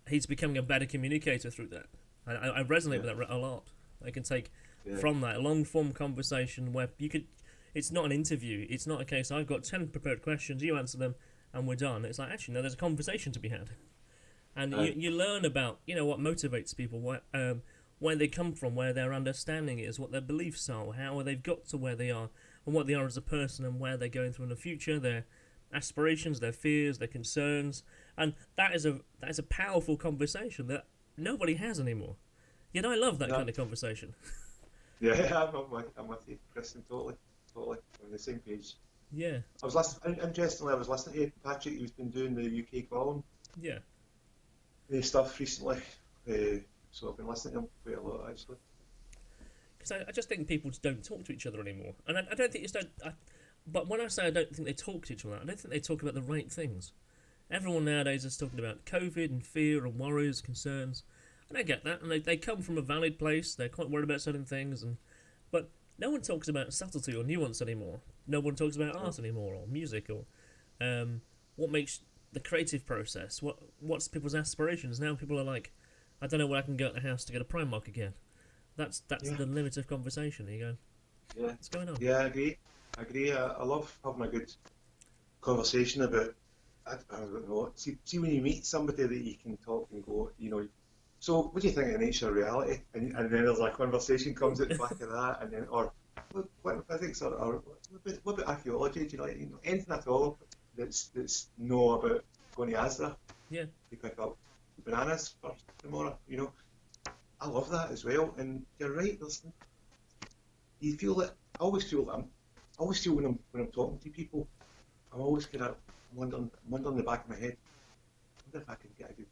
He's becoming a better communicator through that. I resonate with that a lot. I can take from that long-form conversation where you could. It's not an interview. It's not a case. I've got 10 prepared questions. You answer them, and we're done. It's like actually no. There's a conversation to be had, and you learn about what motivates people. Where they come from, where their understanding is, what their beliefs are, how they've got to where they are, and what they are as a person, and where they're going through in the future, their aspirations, their fears, their concerns, and that is a powerful conversation that nobody has anymore. Yet I love that kind of conversation. Yeah, I'm with you, Kristian, totally, on the same page. Yeah. I was listening to Patrick, who's been doing the UK column. Yeah. Stuff recently. So I've been listening to him quite a lot, actually. Because I just think people just don't talk to each other anymore. And I don't think but when I say I don't think they talk to each other, I don't think they talk about the right things. Everyone nowadays is talking about COVID and fear and worries, concerns, and I get that, and they come from a valid place. They're quite worried about certain things, but no one talks about subtlety or nuance anymore. No one talks about art anymore, or music, or what makes the creative process. What's people's aspirations? Now people are like, I don't know where I can go at the house to get a Primark again. That's the limit of conversation. You go, what's going on? Yeah, I agree. I love having a good conversation about. I don't know. See, when you meet somebody that you can talk and go, so what do you think of nature reality? And then there's a conversation comes at the back of that, and then or quantum physics or what about archaeology? Do you know anything at all that's know about going to Asda? Yeah. You pick up bananas for tomorrow. I love that as well. And you're right. You feel that. I always feel when I'm talking to people, I'm always wondering in the back of my head, I wonder if I can get a good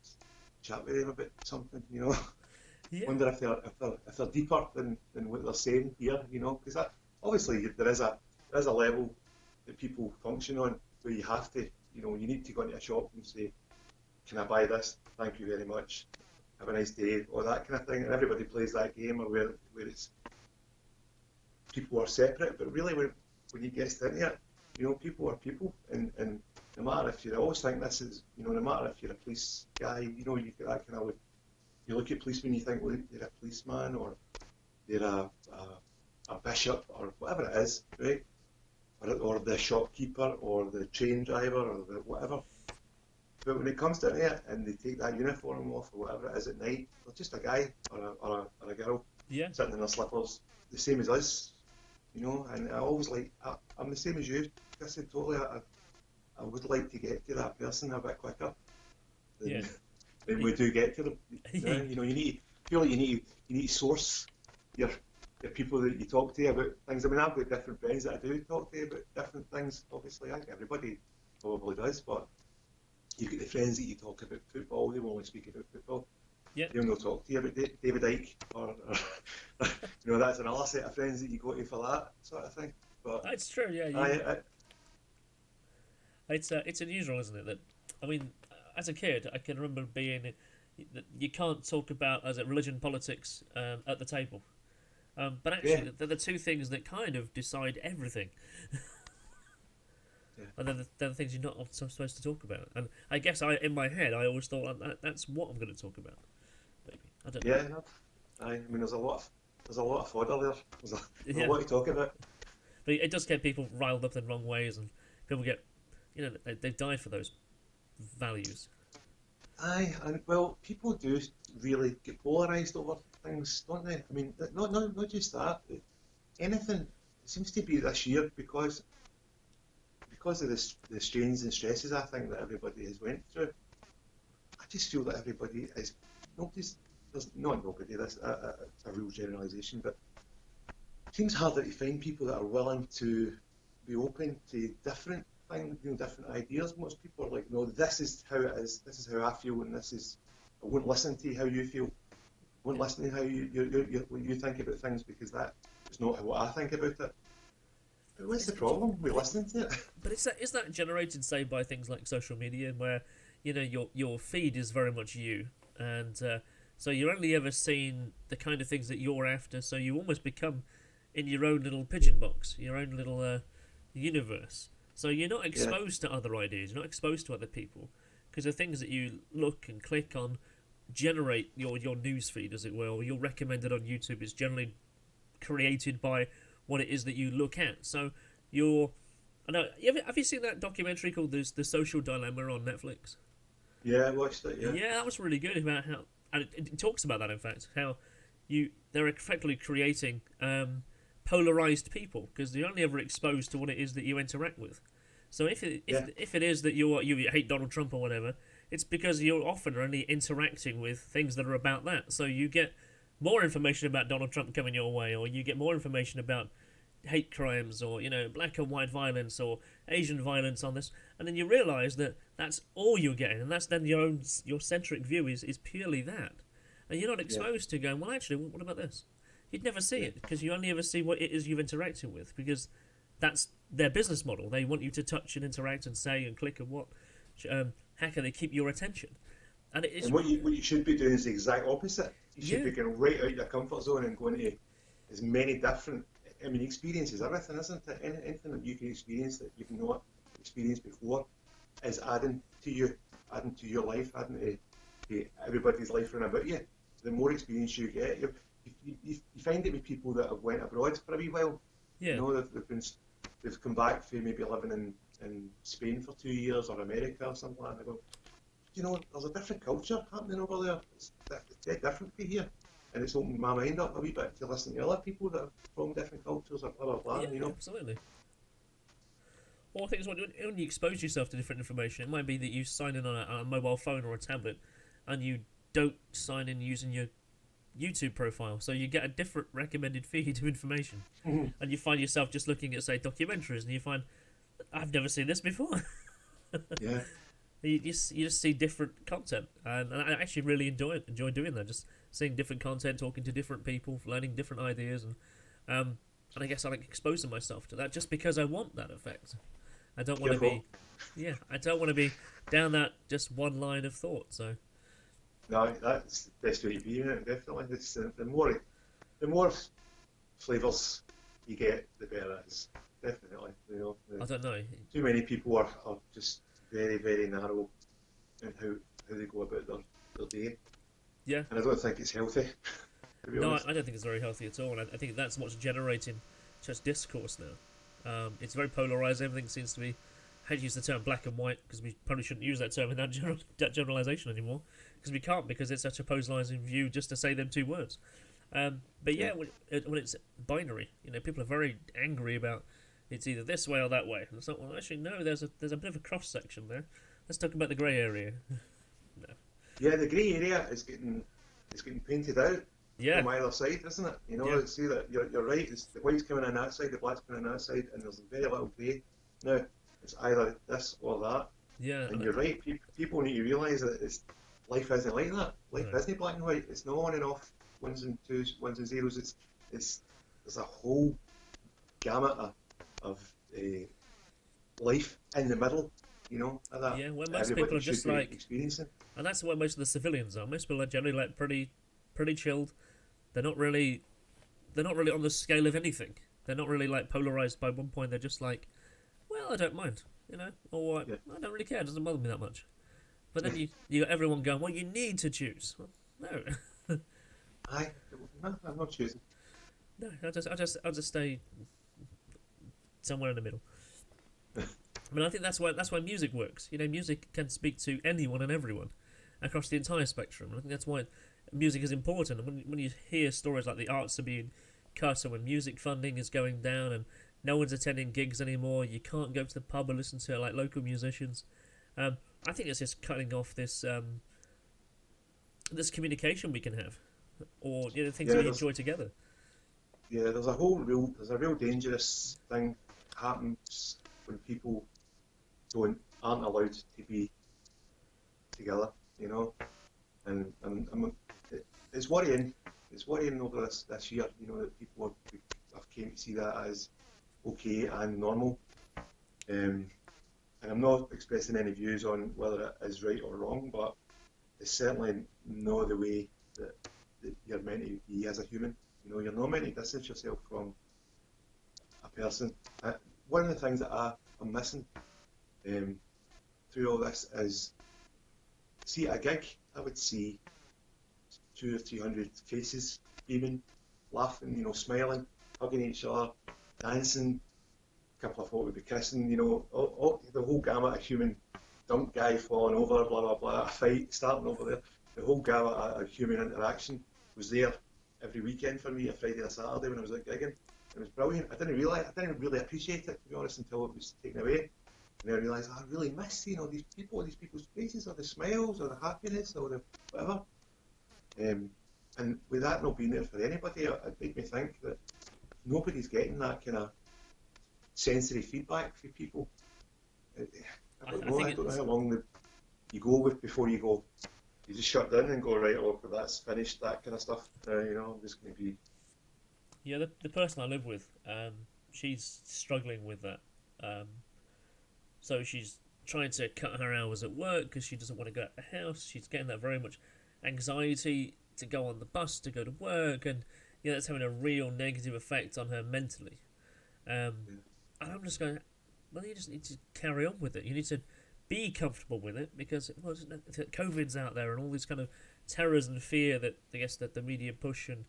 chat with them about something, Yeah. Wonder if they're deeper than what they're saying here, because obviously there is a level that people function on where you have to, you need to go into a shop and say, can I buy this? Thank you very much. Have a nice day, or that kind of thing. And everybody plays that game, or where it's people are separate, but really when you get into it, people are people, and no matter if I always think this is, no matter if you're a police guy, you get that kind of, you look at policemen, you think, well, they're a policeman, or they're a bishop, or whatever it is, right? Or the shopkeeper, or the train driver, or the whatever. But when it comes to it, and they take that uniform off, or whatever it is at night, they're just a guy, or a girl, sitting in their slippers, the same as us, and I always I'm the same as you, Kristian, totally. I would like to get to that person a bit quicker than we do get to them. You feel like you need to source your people that you talk to about things. I mean, I've got different friends that I do talk to about different things. Obviously, I think everybody probably does, but you've got the friends that you talk about football. They will only speak about football. Yeah. They'll not talk to you about David Icke, or that's another set of friends that you go to for that sort of thing. But that's true. Yeah. It's unusual, isn't it? That, I mean, as a kid, I can remember being that you can't talk about as a religion, politics at the table, but actually they're the two things that kind of decide everything. And they're the things you're not supposed to talk about. And I guess in my head I always thought that's what I'm going to talk about. Maybe I don't know. Yeah, I mean there's a lot of fodder there. There's a lot to talk about. But it does get people riled up in wrong ways, and people get. They die for those values. And well, people do really get polarised over things, don't they? I mean, not just that. Anything, it seems to be this year because of the strains and stresses I think that everybody has went through. I just feel that everybody is it's a real generalisation, but it seems harder to find people that are willing to be open to different things, different ideas. Most people are like, no, this is how it is, this is how I feel, and I won't listen to how you feel. I won't listen to how you think about things, because that is not what I think about it. But what's the problem? We're listening to it. But is that generated, say, by things like social media, where your feed is very much you, and so you're only ever seeing the kind of things that you're after. So you almost become in your own little pigeon box, your own little universe. So you're not exposed to other ideas, you're not exposed to other people, because the things that you look and click on generate your news feed, as it were, or you're recommended on YouTube is generally created by what it is that you look at. So have you seen that documentary called The Social Dilemma on Netflix? Yeah, I watched it. Yeah, that was really good about how, and it talks about that, in fact, how they're effectively creating polarized people, because you're only ever exposed to what it is that you interact with. So if it is that you hate Donald Trump or whatever, it's because you're often only interacting with things that are about that. So you get more information about Donald Trump coming your way, or you get more information about hate crimes, or black and white violence, or Asian violence on this, and then you realise that that's all you're getting, and that's then your centric view is purely that, and you're not exposed to going, well, actually, what about this? You'd never see it, because you only ever see what it is you've interacted with, because that's their business model. They want you to touch and interact and say and click and how can they keep your attention? And it's And what you should be doing is the exact opposite. You should yeah, be going right out your comfort zone and going to as many different, I mean, experiences, everything, isn't it? Anything that you can experience that you've not experienced before is adding to your life, adding to everybody's life around about you. The more experience you get, you find it with people that have went abroad for a wee while. yeah, They've come back from maybe living in Spain for 2 years or America or something like that. And they go, there's a different culture happening over there. It's dead different to here. And it's opened my mind up a wee bit to listen to other people that are from different cultures or blah, blah, yeah, blah, absolutely. Well, I think it's when you expose yourself to different information, it might be that you sign in on a mobile phone or a tablet, and you don't sign in using your YouTube profile, so you get a different recommended feed of information, and you find yourself just looking at, say, documentaries, and you find, I've never seen this before. Yeah. You just see different content, and I actually really enjoy doing that. Just seeing different content, talking to different people, learning different ideas, and I guess I like exposing myself to that just because I want that effect. I don't want to be, I don't want to be down that just one line of thought. So No, that's the best way to be in it, definitely. It's, the more flavours you get, the better it is. Definitely. I don't know. Too many people are just very, very narrow in how they go about their day. Yeah. And I don't think it's healthy, to be No, honest. I don't think it's very healthy at all, and I think that's what's generating just discourse now. It's very polarised. Everything seems to be. I hate to use the term black and white because we probably shouldn't use that term in that generalisation anymore, because we can't, because it's such a polarising view just to say them two words. But yeah, when it's binary, people are very angry about it's either this way or that way. And it's like, well, actually, no. There's a bit of a cross section there. Let's talk about the grey area. No. Yeah, the grey area is getting painted out Yeah. from either side, isn't it? Yeah. See that you're right. It's the white's coming in that side, the black's coming in that side, and there's very little grey. Now it's either this or that. Yeah. And you're right. People need to realise that life isn't like that. Life isn't black and white. It's not on and off, ones and twos, ones and zeros. There's a whole gamut of life in the middle. That Yeah, where most everybody people are should just be like, experiencing. and that's where most of the civilians are. Most people are generally like pretty chilled. They're not really on the scale of anything. They're not really like polarized by one point. They're just like, well, I don't mind, or I don't really care. It doesn't bother me that much. But then you got everyone going, well, you need to choose. Well, no, No, I'm not choosing. no, I'll just stay somewhere in the middle. I mean, I think that's why music works. Music can speak to anyone and everyone across the entire spectrum. And I think that's why music is important. And when you hear stories like the arts are being cut, and when music funding is going down, and no one's attending gigs anymore, you can't go to the pub and listen to like local musicians. I think it's just cutting off this this communication we can have, or things we enjoy together. Yeah, there's a real dangerous thing happens when people aren't allowed to be together, and it's worrying. It's worrying over this year, that people have came to see that as okay and normal. And I'm not expressing any views on whether it is right or wrong, but it's certainly not the way that you're meant to be as a human. You're not meant to distance yourself from a person. One of the things that I'm missing through all this is, see, at a gig, I would see 200 or 300 faces, beaming, laughing, smiling, hugging each other, dancing. A couple of folk would be kissing, all the whole gamut of human, drunk guy falling over, blah, blah, blah, a fight starting over there. The whole gamut of human interaction was there every weekend for me, a Friday or Saturday when I was out gigging. It was brilliant. I didn't really appreciate it, to be honest, until it was taken away. And then I realised I really miss, these people's faces, or the smiles, or the happiness, or the whatever. And with that not being there for anybody, it made me think that nobody's getting that kind of sensory feedback from people. I don't know how long you go with before you go. You just shut down and go, right, oh, that's finished, that kind of stuff. I'm just going to be... Yeah, the person I live with, she's struggling with that. So she's trying to cut her hours at work because she doesn't want to go out the house. She's getting that very much anxiety to go on the bus to go to work, and that's having a real negative effect on her mentally. And I'm just going, well, you just need to carry on with it. You need to be comfortable with it because COVID's out there and all these kind of terrors and fear that I guess that the media push. And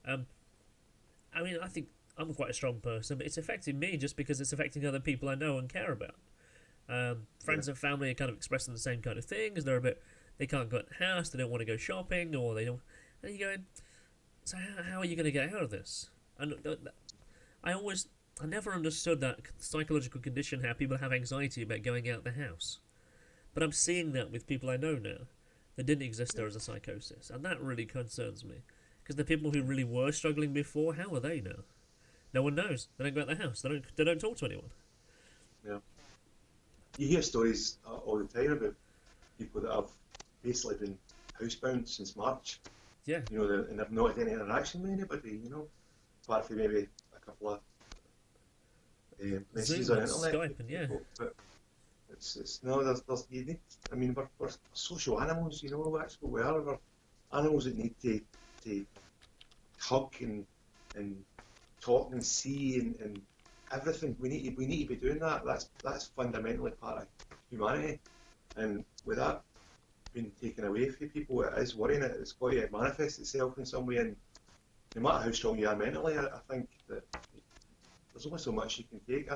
I mean, I think I'm quite a strong person, but it's affecting me just because it's affecting other people I know and care about. Friends and family are kind of expressing the same kind of things. They can't go out the house, they don't want to go shopping, or they don't. And you're going, so how are you going to get out of this? And I never understood that psychological condition how people have anxiety about going out the house. But I'm seeing that with people I know now that didn't exist there as a psychosis, and that really concerns me. Because the people who really were struggling before, how are they now? No one knows. They don't go out the house. They don't talk to anyone. Yeah. You hear stories all the time about people that have basically been housebound since March. Yeah. And they've not had any interaction with anybody, apart from maybe a couple of messages Zoom on and the internet. Skype, and yeah. But it's no, there's you need. I mean, we're social animals, that's what we are. We're animals that need to hug and talk and see and everything. We need to be doing that. That's fundamentally part of humanity. And with that being taken away from people, it is worrying. It's got to manifest itself in some way. And no matter how strong you are mentally, I think that there's only so much you can take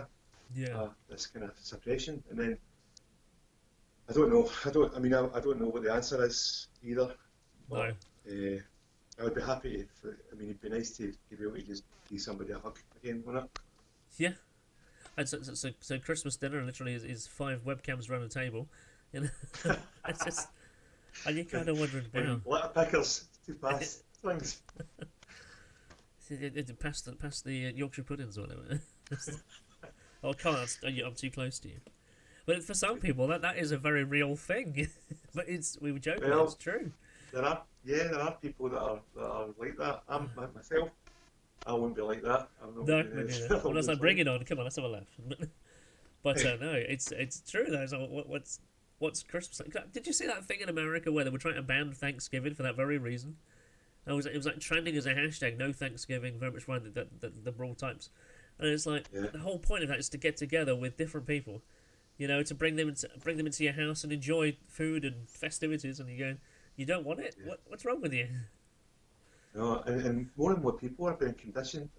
this kind of suppression. And then I don't know. I don't know what the answer is either. But, No. I would be happy it'd be nice to be able to just give somebody a hug again, wouldn't it? Yeah. And so Christmas dinner literally is 5 webcams around a table. It's just, and you're kind of wondering, wow. Little pickers to pass things. Pass the Yorkshire puddings or whatever. Oh, can't. I'm too close to you. But for some people, that is a very real thing. But we were joking. It's true. There are people that are like that. I'm myself. I won't be like that. I'm not. No, well, let's not bring it on. Come on, let's have a laugh. But no, it's true though. So what's Christmas like? Did you see that thing in America where they were trying to ban Thanksgiving for that very reason? It was like trending as a hashtag, no Thanksgiving, very much around the broad types. And it's like the whole point of that is to get together with different people, to bring them into your house and enjoy food and festivities. And you're going, you don't want it? Yeah. What's wrong with you? No, and more and more people are being conditioned,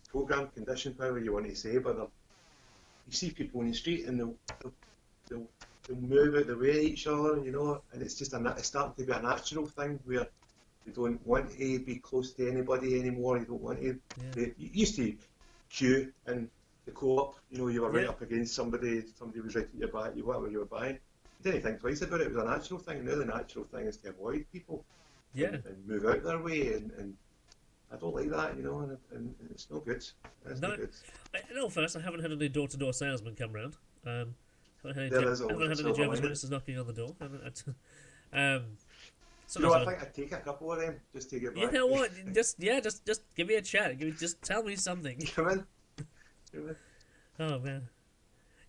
programmed, conditioned, however you want to say, but you see people in the street and they'll move out the way of each other, and it's just it's starting to be a natural thing where you don't want to be close to anybody anymore. You don't want to. You used to queue in the co-op. You were right up against somebody. Somebody was right at your back. Whatever you were buying, you didn't think twice about it. It was a natural thing. Now the natural thing is to avoid people. And move out their way, and I don't like that, and it's no good. No good. In all fairness, I haven't had any door-to-door salesmen come round. Haven't had any Jehovah's Witnesses knocking on the door. I think I'd take a couple of them just to get back. You know what? just give me a chat. Just tell me something. Come in. Oh man,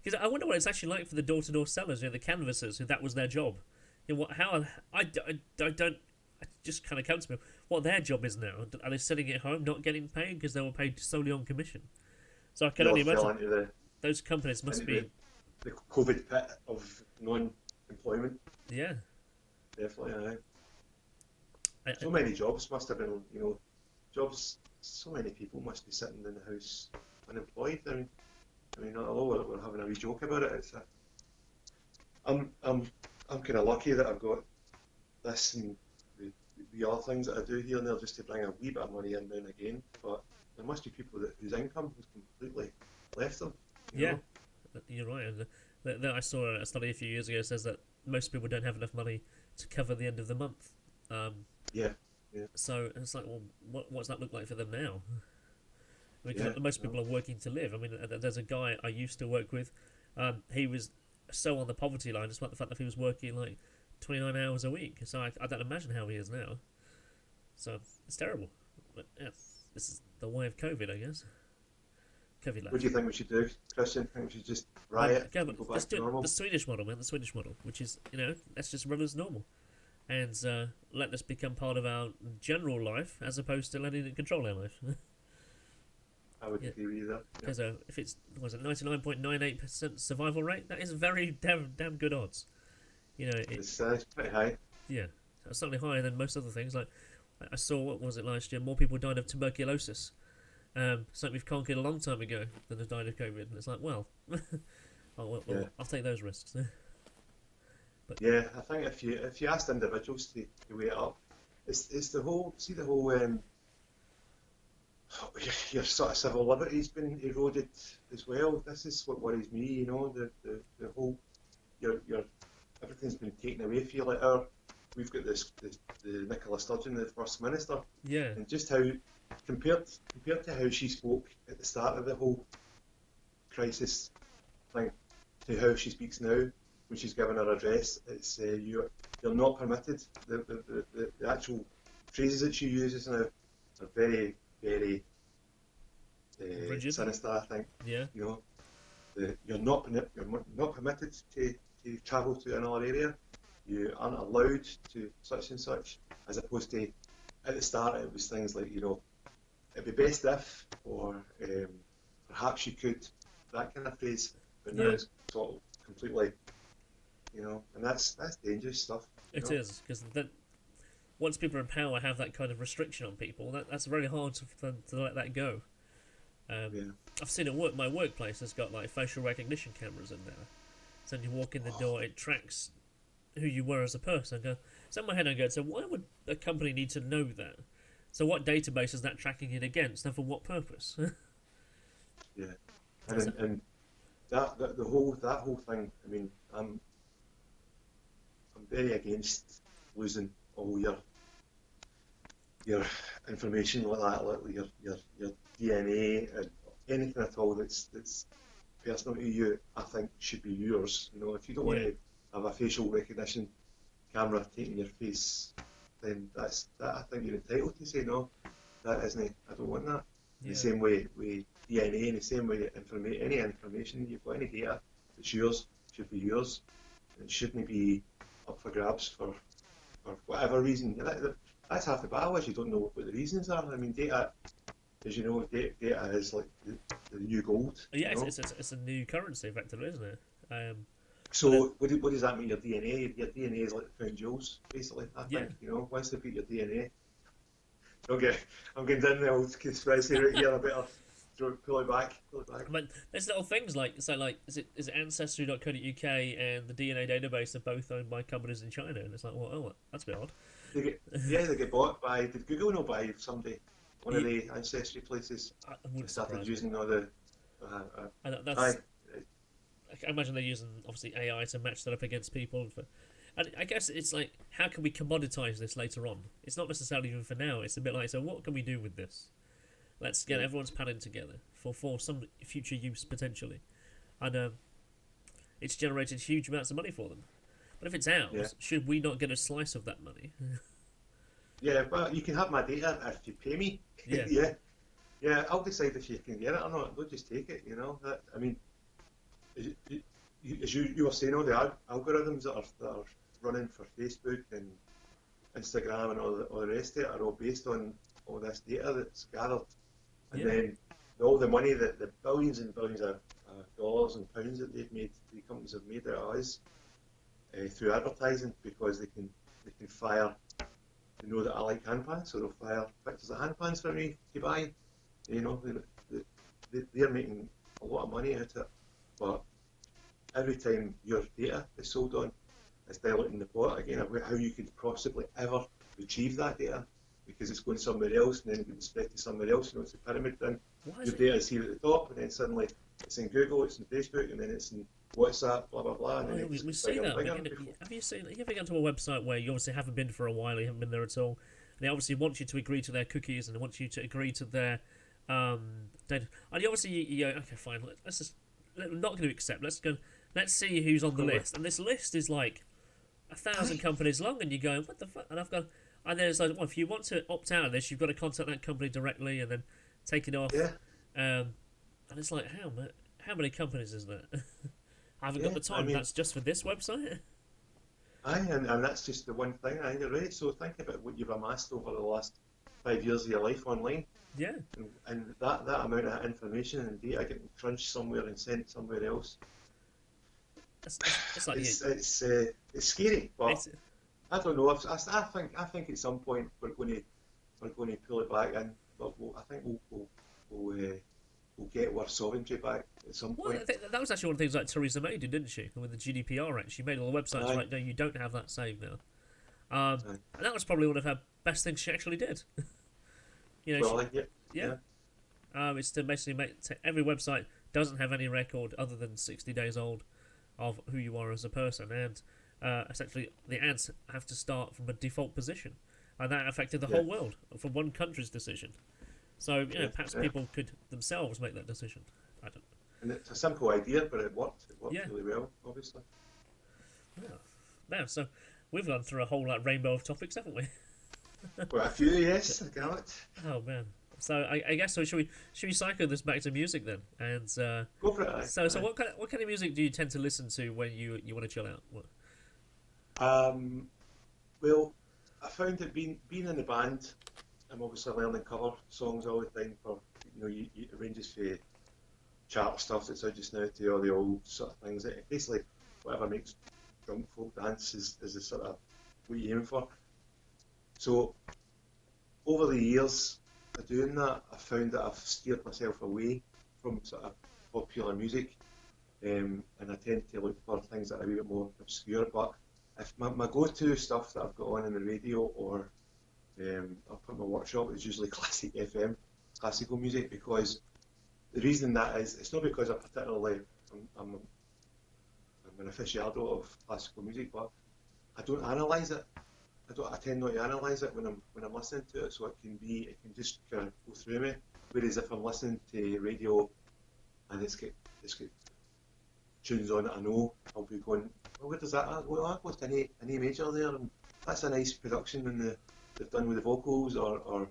because I wonder what it's actually like for the door-to-door sellers, the canvassers, who that was their job. I don't. It just kind of comes to me what their job is now. Are they sitting at home not getting paid because they were paid solely on commission? So I can only imagine those companies must be the COVID pit of non-employment. Yeah, definitely. So many jobs must have been, jobs. So many people must be sitting in the house unemployed. I mean, although we're having a wee joke about it, I'm kind of lucky that I've got this and the other things that I do here and there just to bring a wee bit of money in now and again, but there must be people whose income has completely left them. You're right. And I saw a study a few years ago that says that most people don't have enough money to cover the end of the month. So it's like, well, what's that look like for them now? Most people are working to live. I mean, there's a guy I used to work with. He was so on the poverty line, despite the fact that he was working like 29 hours a week. So I don't imagine how he is now. So it's terrible. But this is the way of COVID, I guess. Cover your What do you think we should do, Kristian? Think we should just riot and go back to normal? The Swedish model, man. The Swedish model, which is, let's just run as normal, and let this become part of our general life as opposed to letting it control our life. I would agree with you there. Because if it's 99.98% survival rate, that is very damn good odds. It's pretty high. Yeah, it's certainly higher than most other things. Like I saw, what was it last year? More people died of tuberculosis. Something we've conquered a long time ago than have died of COVID. And it's like, well, I'll take those risks. But yeah, I think if you asked individuals to weigh it up, it's the whole your sort of civil liberty's been eroded as well. This is what worries me. The whole your everything's been taken away from you. Like we've got the Nicola Sturgeon, the First Minister, and just how compared to how she spoke at the start of the whole crisis thing to how she speaks now when she's given her address, it's you're not permitted. The actual phrases that she uses now are very, very sinister, I think. Yeah. You're not permitted to travel to another area. You aren't allowed to such and such, as opposed to at the start it was things like, it'd be best if, or perhaps you could, that kind of phrase. But now it's sort of completely, and that's dangerous stuff. It is, because once people in power have that kind of restriction on people, that's very hard to let that go. I've seen it my workplace has got like facial recognition cameras in there. So when you walk in the door, it tracks who you were as a person. So in my head I go, so why would a company need to know that? So what database is that tracking it against, and for what purpose? Yeah, and that whole thing. I mean, I'm very against losing all your information like that, like your DNA and anything at all that's personal to you. I think should be yours. If you don't want to have a facial recognition camera taking your face, then I think you're entitled to say no. That isn't. I don't want that. The same way with DNA, in the same way any information you've got, any data that's yours should be yours. It shouldn't be up for grabs for whatever reason. That's half the battle, is you don't know what the reasons are. I mean, data, as you know, data is like the new gold. Yeah, it's a new currency, effectively, isn't it? So what does that mean? Your DNA is like the crown jewels, basically. I think once they've got your DNA. Okay, I'm getting down the old conspiracy right here. I better pull it back. But there's little things like is it Ancestry.co.uk and the DNA database are both owned by companies in China, and it's like, well, that's a bit odd. They get bought by. Did Google know by somebody? One of the ancestry places. I started using all the. I imagine they're using obviously AI to match that up against people. And I guess it's like, how can we commoditize this later on? It's not necessarily even for now. It's a bit like, so what can we do with this? Let's get everyone's padding together for some future use potentially, and it's generated huge amounts of money for them. But if it's ours, should we not get a slice of that money? Yeah, well, you can have my data if you pay me. Yeah. I'll decide if you can get it or not. Don't just take it. I mean, as you were saying, all the algorithms that are running for Facebook and Instagram and all the rest of it are all based on all this data that's gathered, and then all the money that the billions and billions of dollars and pounds that the companies have made out of us through advertising, because they can fire. They know that I like handpans, so they'll fire pictures of handpans for me to buy. They're making a lot of money out of it, but every time your data is sold on, it's diluting the pot again about how you could possibly ever retrieve that data, because it's going somewhere else and then it's spread to somewhere else. It's a pyramid thing. Your data is here at the top, and then suddenly it's in Google, it's in Facebook, and then it's in WhatsApp, blah blah blah. And we see that. Have you ever gone to a website where you obviously haven't been for a while, you haven't been there at all, and they obviously want you to agree to their cookies and they want you to agree to their data, and you obviously you go, okay, fine, I'm not going to accept. Let's see who's on the list, and this list is like 1,000 companies long, and you're going, what the fuck? And then it's like, well, if you want to opt out of this, you've got to contact that company directly and then take it off. Yeah. And it's like, how many companies is that? I haven't got Yeah, the I time. mean, That's just for this website. aye, and that's just the one thing. I think right. So think about what you've amassed over the last 5 years of your life online, Yeah, and that amount of information and data getting crunched somewhere and sent somewhere else. it's like It's scary, but it's I don't know. I think at some point we're going to pull it back in, but I think we'll get our sovereignty back at some well, point. I think that was actually one of the things like Theresa May did, didn't she? With the GDPR Act, she made all the websites Aye, right. No, you don't have that saved now. aye. And that was probably one of her best things she actually did. Well, yeah, Yeah, yeah, it's to basically make every website doesn't have any record other than 60 days old of who you are as a person, and essentially the ads have to start from a default position, and that affected the yeah, whole world from one country's decision. So yeah, perhaps yeah. people could themselves make that decision. I don't. And it's a simple idea, but it worked. It worked Yeah. really well, obviously. Yeah. Now, so we've gone through a whole rainbow of topics, haven't we? Well, a few, yes, I got it. Oh man. So I guess so. Should we cycle this back to music then? And Go for it. Aye, so what kind of music do you tend to listen to when you want to chill out? aye. Well, I found that being in the band, I'm obviously learning cover songs all the time. For it ranges from chart stuff that's out just now to all the old sort of things. Basically, whatever makes drunk folk dance is the sort of what you aim for. So over the years of doing that, I found that I've steered myself away from sort of popular music, and I tend to look for things that are a wee bit more obscure. But if my go-to stuff that I've got on the radio or up at my workshop is usually classic FM, classical music, because the reason that is, it's not because I'm an aficionado of classical music, but I don't analyse it. I tend not to analyse it when I'm listening to it, so it can just kind of go through me. Whereas if I'm listening to radio and it's got tunes on it, I know I'll be going, well, where does that? Well, that goes to an A major there, and that's a nice production when they've done with the vocals, or oh,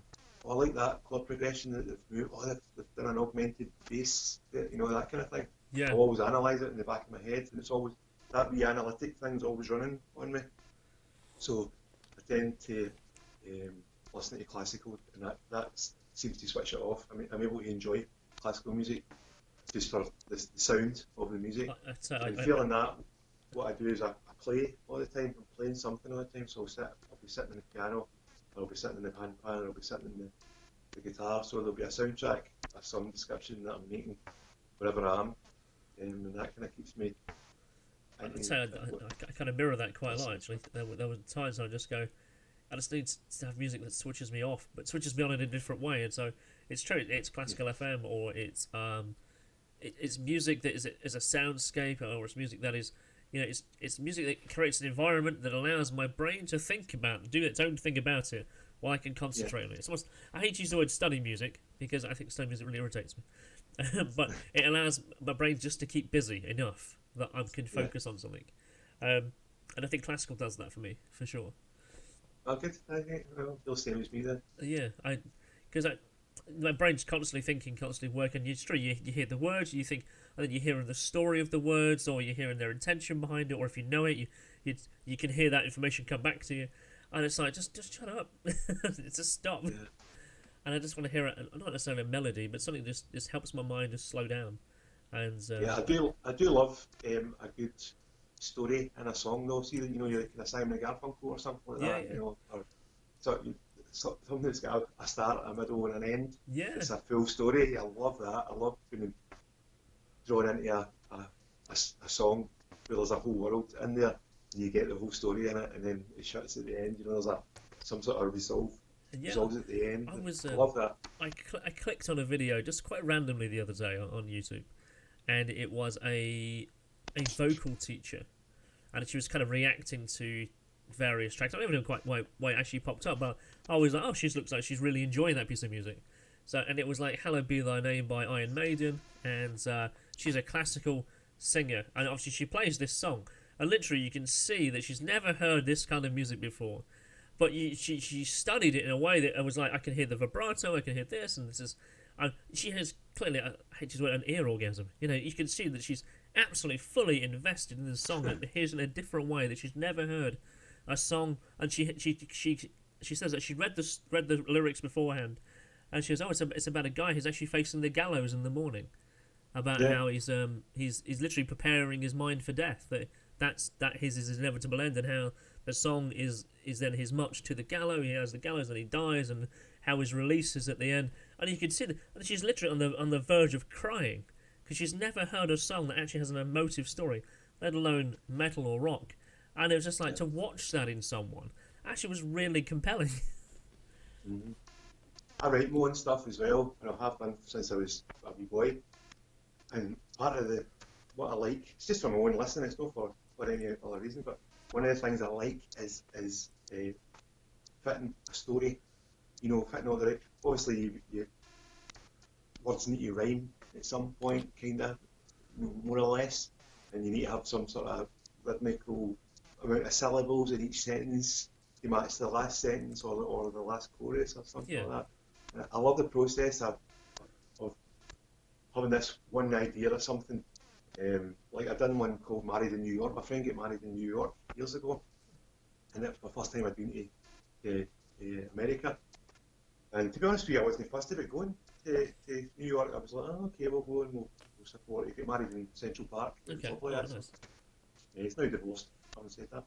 I like that chord progression that they've moved. Oh, they've done an augmented bass, that kind of thing. Yeah. I'll always analyse it in the back of my head, and it's always that wee analytic thing's always running on me. So I tend to listen to classical, and that seems to switch it off. I mean, I'm able to enjoy classical music just for the sound of the music. And feeling that, what I do is I play all the time. I'm playing something all the time, so I'll be sitting in the piano, or I'll be sitting in the handpan, or I'll be sitting in the guitar. So there'll be a soundtrack of some description that I'm making wherever I am, and that kind of keeps me. I'd say I kind of mirror that quite a lot, actually. There were times I just go, I just need to have music that switches me off, but switches me on in a different way. And so it's true, it's classical FM, or it's music that is a soundscape, or it's music that is, it's music that creates an environment that allows my brain to think about, do its own thing about it, while I can concentrate on it. It's almost, I hate to use the word study music, because I think study music really irritates me. But it allows my brain just to keep busy enough that I can focus on something. And I think classical does that for me, for sure. Oh, good. I think you'll same as me then. Yeah, because my brain's constantly thinking, constantly working. It's true. You hear the words, you think, and then you hear the story of the words, or you're hearing their intention behind it, or if you know it, you can hear that information come back to you, and it's like just shut up, just stop. Yeah. And I just want to hear it, not necessarily a melody, but something that just helps my mind just slow down. And Yeah, I do love a good story in a song though. See, you're like a Simon & Garfunkel or something like that, Yeah. or something that's got a start, a middle, and an end. Yeah. It's a full story. I love that. I love being drawn into a song where there's a whole world in there, and you get the whole story in it, and then it shuts at the end. There's some sort of resolves at the end. I love that. I clicked on a video just quite randomly the other day on YouTube, and it was a vocal teacher, and she was kind of reacting to various tracks. I don't even know quite why it actually popped up, but I was like, oh, she looks like she's really enjoying that piece of music. So, and it was like "Hallowed Be Thy Name" by Iron Maiden, and she's a classical singer, and obviously she plays this song, and literally you can see that she's never heard this kind of music before, but she studied it in a way that I was like, I can hear the vibrato, I can hear this, and this is, And she has clearly, I hate to use the word, an ear orgasm. You know, you can see that she's absolutely fully invested in the song and hears in a different way that she's never heard a song. And she says that she read the lyrics beforehand, and she goes, "Oh, it's about a guy who's actually facing the gallows in the morning." About how he's literally preparing his mind for death. That's his inevitable end, and how the song is then his march to the gallows. He has the gallows, and he dies, and how his release is at the end. And you can see that she's literally on the verge of crying because she's never heard a song that actually has an emotive story, let alone metal or rock. And it was just like to watch that in someone actually was really compelling. Mm-hmm. I write my own stuff as well, and I have done since I was a wee boy. And part of what I like, it's just for my own listening, it's not for any other reason, but one of the things I like is fitting a story, fitting all the right. Obviously, you words need to rhyme at some point, kind of, more or less, and you need to have some sort of rhythmical amount of syllables in each sentence to match the last sentence or the last chorus or something like that. And I love the process of having this one idea or something. Like I've done one called Married in New York. My friend got married in New York years ago, and it was my first time I'd been to America. And to be honest with you, I wasn't fussed about going to New York. I was like, oh, okay, we'll go and we'll support. He got married in Central Park. Okay, lovely, nice. He's now divorced. I haven't said that.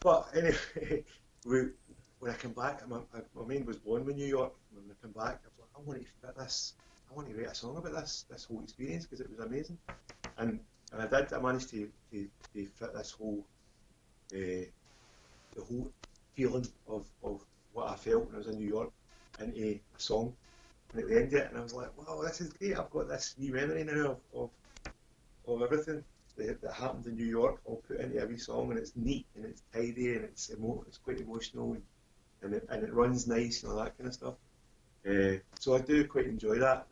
But anyway, when I came back, my mind was blown with New York. When I came back, I was like, I want to fit this. I want to write a song about this whole experience because it was amazing, and I did. I managed to fit this whole the whole feeling of what I felt when I was in New York into a song. And at the end of it, and I was like, wow, this is great. I've got this new memory now of everything that happened in New York, all put into every song, and it's neat and it's tidy and it's quite emotional and it runs nice and all that kind of stuff. So I do quite enjoy that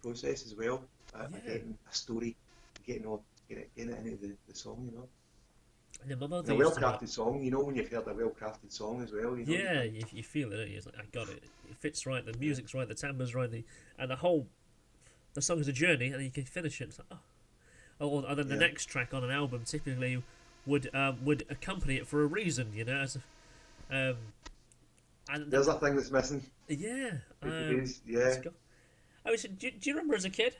process as well. Getting a story, getting it into the song, And a well-crafted song, when you've heard a well-crafted song as well. You feel it. It's like, I got it. It fits right. The music's right. The timbre's right. And the song is a journey, and you can finish it. It's like, and then the next track on an album typically would accompany it for a reason, and there's a thing that's missing. Yeah. Yeah. Do you remember as a kid?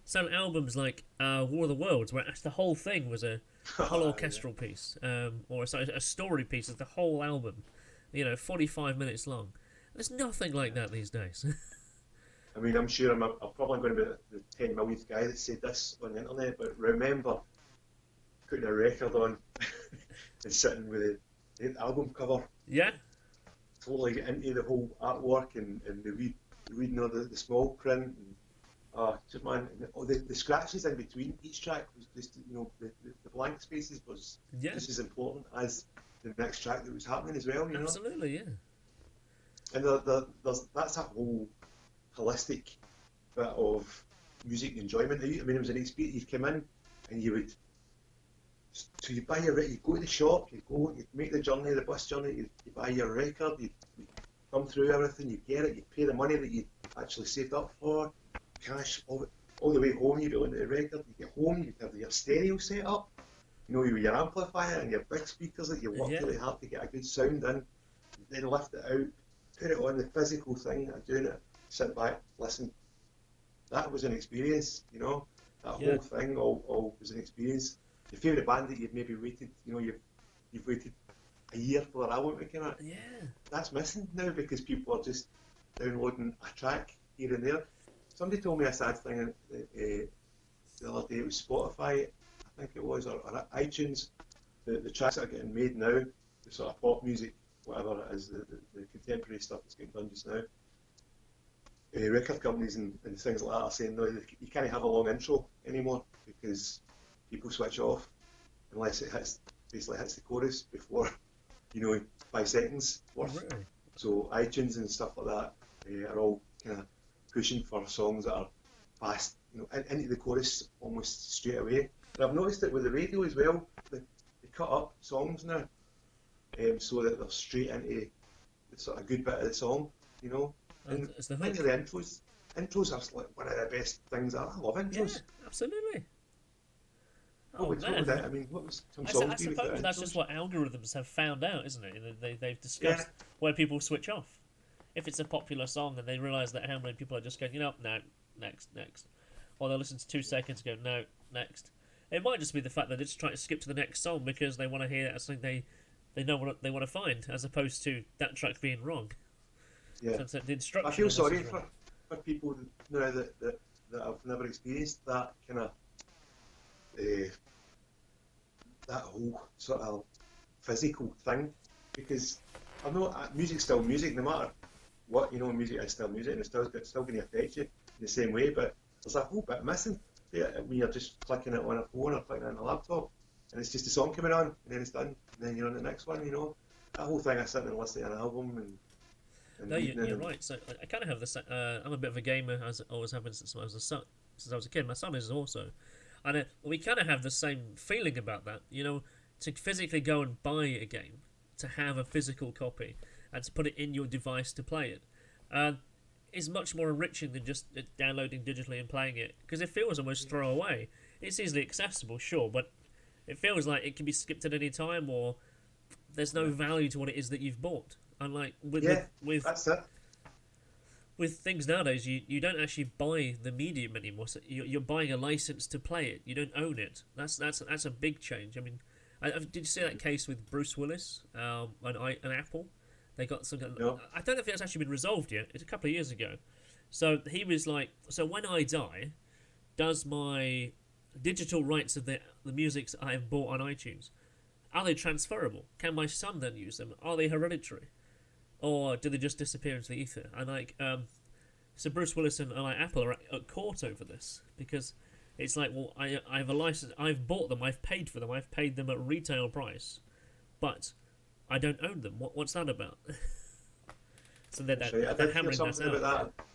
Some albums like War of the Worlds, where the whole thing was a whole orchestral piece, or a story piece of the whole album, 45 minutes long. There's nothing like that these days. I mean, I'm sure I'm probably going to be the 10 millionth guy that said this on the internet, but remember putting a record on and sitting with the album cover. Yeah. Totally get into the whole artwork and reading all the small print and just man, the scratches in between each track was just the blank spaces was just as important as the next track that was happening as well. Absolutely, yeah. And that's a whole holistic bit of music enjoyment. I mean, it was an experience. You'd come in and you buy you go to the shop, you make the journey, the bus journey, you buy your record, you come through everything, you get it, you pay the money that you actually saved up for, cash all the way home. You go into the record, you get home, you have your stereo set up, with your amplifier and your big speakers that you work really hard to get a good sound in, then lift it out, put it on the physical thing of doing it, sit back, listen. That was an experience, that whole thing all was an experience. Your favourite band that you've maybe waited, you've waited a year for their album to come out. Yeah. That's missing now because people are just downloading a track here and there. Somebody told me a sad thing the other day. It was Spotify, I think it was, or iTunes. The tracks that are getting made now, the sort of pop music, whatever it is, the contemporary stuff that's getting done just now. Record companies and things like that are saying no, you can't have a long intro anymore because people switch off unless it basically hits the chorus before 5 seconds worth. Really? So iTunes and stuff like that are all kind of pushing for songs that are fast, into the chorus almost straight away. And I've noticed it with the radio as well. They cut up songs now, so that they're straight into the sort of good bit of the song, And it's the hook. Into the intros. intros are like one of the best things. I love intros. Yeah, absolutely. What was that? I mean, what was some I songs suppose that's intros? just what algorithms have found out, isn't it? They've Yeah, discussed where people switch off. If it's a popular song and they realise that how many people are just going, no, next. Or they'll listen to 2 seconds and go, no, next. It might just be the fact that they're just trying to skip to the next song because they want to hear something they know what they want to find, as opposed to that track being wrong. yeah. So the instruction. I feel sorry for people now that have never experienced that kind of that whole sort of physical thing, because I know music's still music, no matter what, music is still music, and it's still going to affect you in the same way, but there's a whole bit missing when you're just clicking it on a phone or clicking it on a laptop, and it's just a song coming on, and then it's done, and then you're on the next one, that whole thing of sitting and listening to an album and no, you're right. So I kind of have this. I'm a bit of a gamer, as it always happened since I was a kid. My son is also, and we kind of have the same feeling about that. To physically go and buy a game, to have a physical copy, and to put it in your device to play it, is much more enriching than just downloading digitally and playing it. Because it feels almost throwaway. It's easily accessible, sure, but it feels like it can be skipped at any time, or there's no value to what it is that you've bought. Unlike with that's it. With things nowadays, you don't actually buy the medium anymore. So you're buying a license to play it. You don't own it. That's a big change. I mean, did you see that case with Bruce Willis and Apple? They got some. No. I don't know if it's actually been resolved yet. It's a couple of years ago. So he was like, so when I die, does my digital rights of the music I have bought on iTunes, are they transferable? Can my son then use them? Are they hereditary? Or do they just disappear into the ether? And so Bruce Willis and Apple are at court over this, because it's like, well, I have a license, I've bought them, I've paid for them, I've paid them at retail price, but I don't own them. What's that about? So they're hammering that out. About that.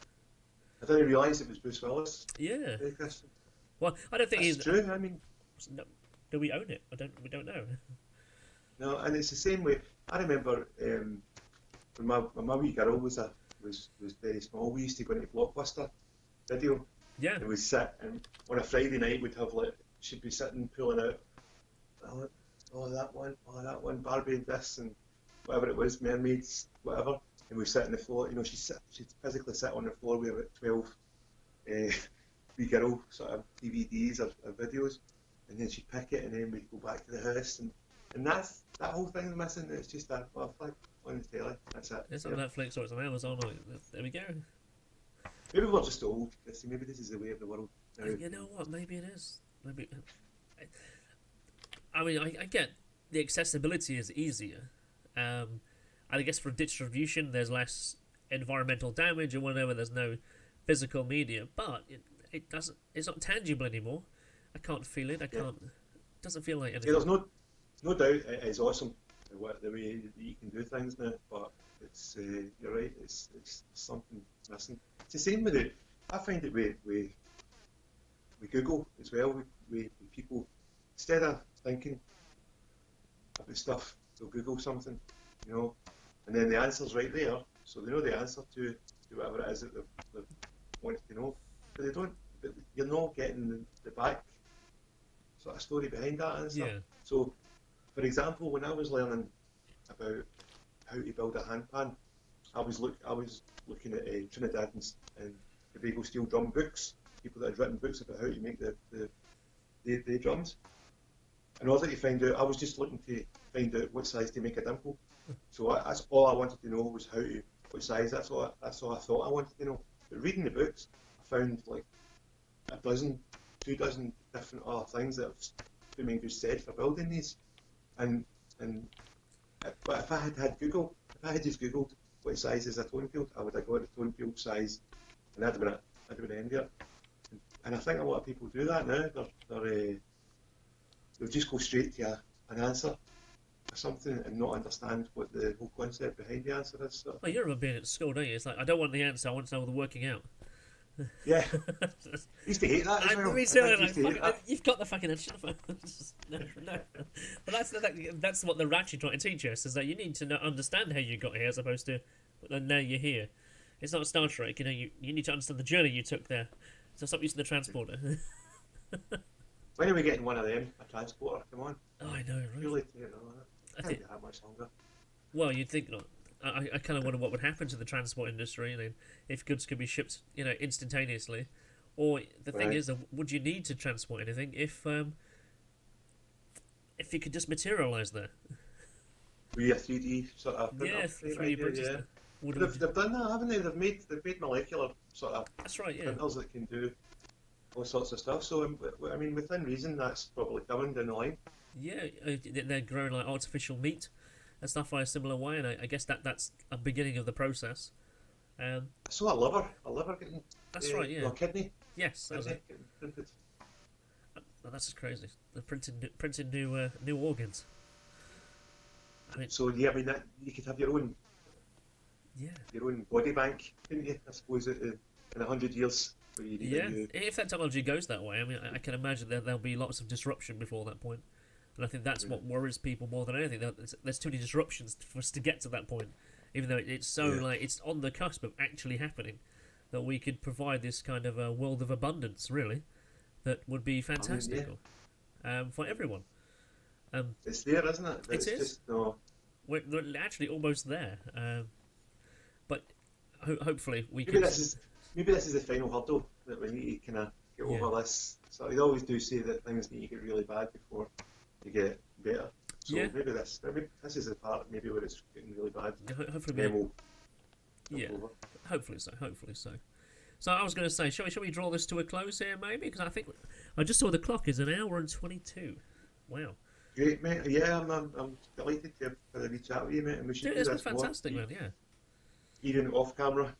I didn't realise it was Bruce Willis. Yeah. Well, I don't think That's true. I mean, do we own it? We don't know. No, and it's the same way. I remember when my wee girl was very small, we used to go into Blockbuster Video. Yeah. And we'd sit, and on a Friday night we'd have she'd be sitting pulling out, that one, Barbie and this and whatever it was, mermaids, whatever. And we'd sit on the floor. She'd physically sit on the floor with about 12 wee girl sort of DVDs or videos, and then she'd pick it, and then we'd go back to the house, and that whole thing's missing. It's just that flick on the telly. That's it. It's on Netflix or it's on Amazon. There we go. Maybe we're just old, Kristian. Maybe this is the way of the world now. You know what? Maybe it is. Maybe. I mean, I get the accessibility is easier. I guess for distribution, there's less environmental damage or whatever. There's no physical media, but it doesn't. It's not tangible anymore. I can't feel it. I can't. It doesn't feel like anything. Yeah, there's no doubt it is awesome the way that you can do things now, but it's you're right. It's something missing. It's the same with it. I find it with Google as well. With people, instead of thinking about stuff, they'll Google something, and then the answer's right there, so they know the answer to whatever it is that they've wanted to know, but they don't. But you're not getting the back sort of story behind that answer. Yeah. So, for example, when I was learning about how to build a handpan, I was looking at Trinidad and Tobago steel drum books, people that had written books about how to make the drums. In order to find out, I was just looking to find out what size to make a dimple. So that's all I wanted to know was what size. That's all I thought I wanted to know. But reading the books, I found like a dozen, 2 dozen different other things that have just said for building these. But if I had Google, if I had just Googled what size is a tone field, I would have got the tone field size, and that'd have been it. That'd have been the end of it. And I think a lot of people do that now. They'll just go straight to an answer or something and not understand what the whole concept behind the answer is. So. Well, you remember being at school, don't you? It's like, I don't want the answer, I want to know the working out. Yeah. I used to hate that as well. You've got the fucking answer. No. But that's what they're actually trying to teach us, is that you need to understand how you got here as opposed to, now you're here. It's not Star Trek. You need to understand the journey you took there. So stop using the transporter. When are we getting one of them? A transporter? Come on. Oh, I know, right? Really, I can't think. be that much longer. Well, you'd think not. I kind of wonder what would happen to the transport industry, if goods could be shipped, instantaneously. Or the thing is, would you need to transport anything if you could just materialise there? We a 3D sort of printer. Yeah, 3D printers. Yeah. They've done that, haven't they? They've made molecular sort of That's right, yeah. printers that can do all sorts of stuff. So I mean, within reason, that's probably coming down the line. Yeah, they're growing like artificial meat and stuff like a similar way, and I guess that's a beginning of the process. I saw a liver getting. That's right, yeah. Or kidney. Yes, that was it. Getting printed. Oh, that's just crazy. They're printing new organs. I mean, So yeah, I mean that you could have your own body bank, couldn't you? I suppose in 100 years. Where you need a new... If that technology goes that way, I mean, I can imagine there'll be lots of disruption before that point, and I think that's what worries people more than anything. There's too many disruptions for us to get to that point, even though it's so it's on the cusp of actually happening, that we could provide this kind of a world of abundance, really, that would be fantastic for everyone. It's there, isn't it? It is. Just, no. We're actually almost there, but hopefully we maybe can. Maybe this is the final hurdle that we need to kind of get over this. So they always do say that things need to get really bad before you get better. So maybe this is the part maybe where it's getting really bad. Hopefully, hopefully so. So I was going to say, shall we draw this to a close here, maybe? Because I think I just saw the clock is 1 hour and 22. Wow. Great, mate. Yeah, I'm delighted to have a wee chat with you, mate. And we should do it's this been fantastic, man. Yeah. Even off camera,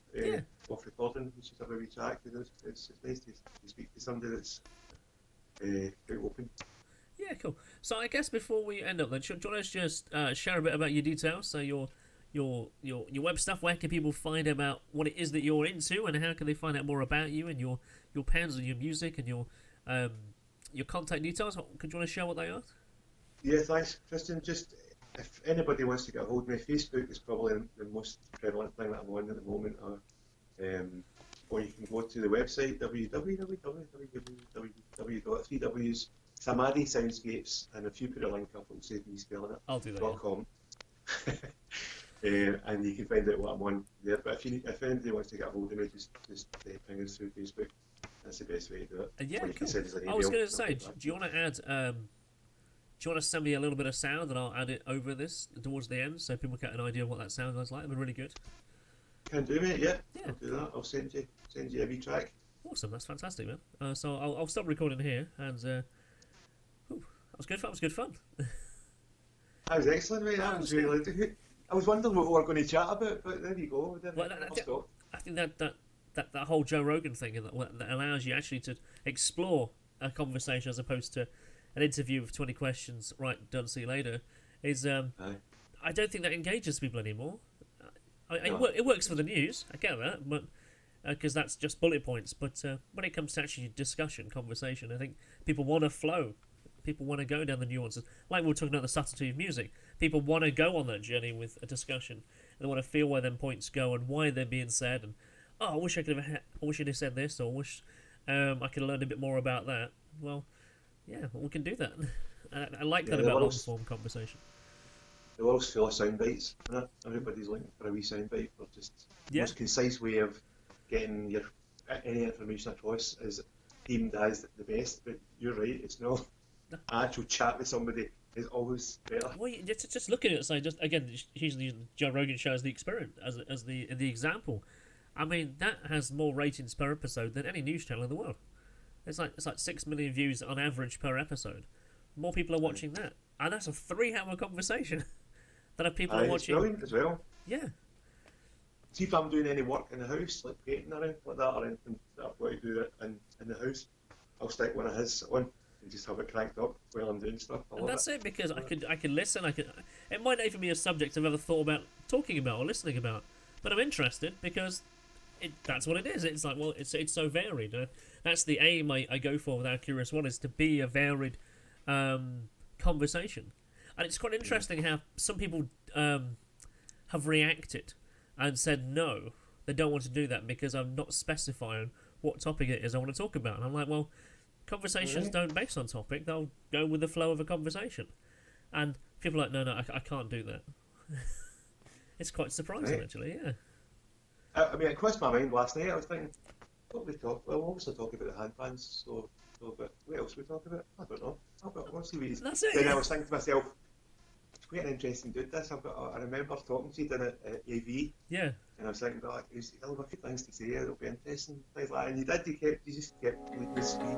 off recording, we should have a wee chat. It's nice to speak to somebody that's quite open. Yeah, cool. So I guess before we end up, then, do you want to just share a bit about your details? So your web stuff. Where can people find about what it is that you're into, and how can they find out more about you and your pens and your music and your contact details? Could you want to share what they are? Yeah, thanks, Kristian. Just if anybody wants to get a hold of me, Facebook is probably the most prevalent thing that I'm on at the moment. Or you can go to the website www.3ws SamadhiSoundscapes, and if you put a link up, it'll save me spelling it. I'll do that. .com. And you can find out what I'm on there. But if anybody wants to get a hold of me, just ping us through Facebook. That's the best way to do it. Yeah, cool. I was going to say, do you want to add? Do you want to send me a little bit of sound, and I'll add it over this towards the end, so people get an idea of what that sound was like? It'd be really good. Can do, mate. Yeah, I'll do that. I'll send you a wee track. Awesome, that's fantastic, man. So I'll stop recording here, and that was good fun. It was good fun. That was excellent, mate. That was really. I was wondering what we were going to chat about, but there you go. I think that whole Joe Rogan thing that allows you actually to explore a conversation as opposed to an interview with 20 questions, right, done, see you later, is I don't think that engages people anymore. It works for the news, I get that, but because that's just bullet points. But when it comes to actually discussion, conversation, I think people want to flow. People want to go down the nuances. Like we were talking about the subtlety of music. People want to go on that journey with a discussion. They want to feel where them points go and why they're being said. And I wish I could have said this, or I wish I could have learned a bit more about that. Well, yeah, we can do that. I like that about long-form conversation. The world's full of sound bites. Everybody's looking for a wee sound bite, or just the most concise way of getting any information across is deemed as the best. But you're right, it's not. An actual chat with somebody is always better. Well, just looking at it, so just again, using the Joe Rogan show as the experiment, as the example. I mean, that has more ratings per episode than any news channel in the world. It's like 6 million views on average per episode. More people are watching that, and that's a 3-hour conversation that have people are watching. It's brilliant as well. Yeah. See if I'm doing any work in the house, like painting or anything like that, or anything that I've got to do in the house, I'll stick one of his on and just have it cranked up while I'm doing stuff. And that's it, because I can listen. It might not even be a subject I've ever thought about talking about or listening about, but I'm interested because that's what it is. It's like, well, it's so varied. That's the aim I go for with Our Curious One, is to be a varied conversation. And it's quite interesting how some people have reacted and said no. they don't want to do that because I'm not specifying what topic it is I want to talk about. And I'm like, well, conversations don't base on topic; they'll go with the flow of a conversation. And people are like, no, I can't do that. It's quite surprising, actually. Yeah. I mean, it crossed my mind last night. I was thinking, what we talk? Well, we'll also talk about the handpans. But what else we talk about? I don't know. We'll see what he's. That's it. Then I was thinking to myself, it's quite an interesting dude. This. I remember talking to you down at AV. Yeah. And I was thinking, like, he'll have a few things to say. It'll be interesting. Things like, and you just kept leading the speed.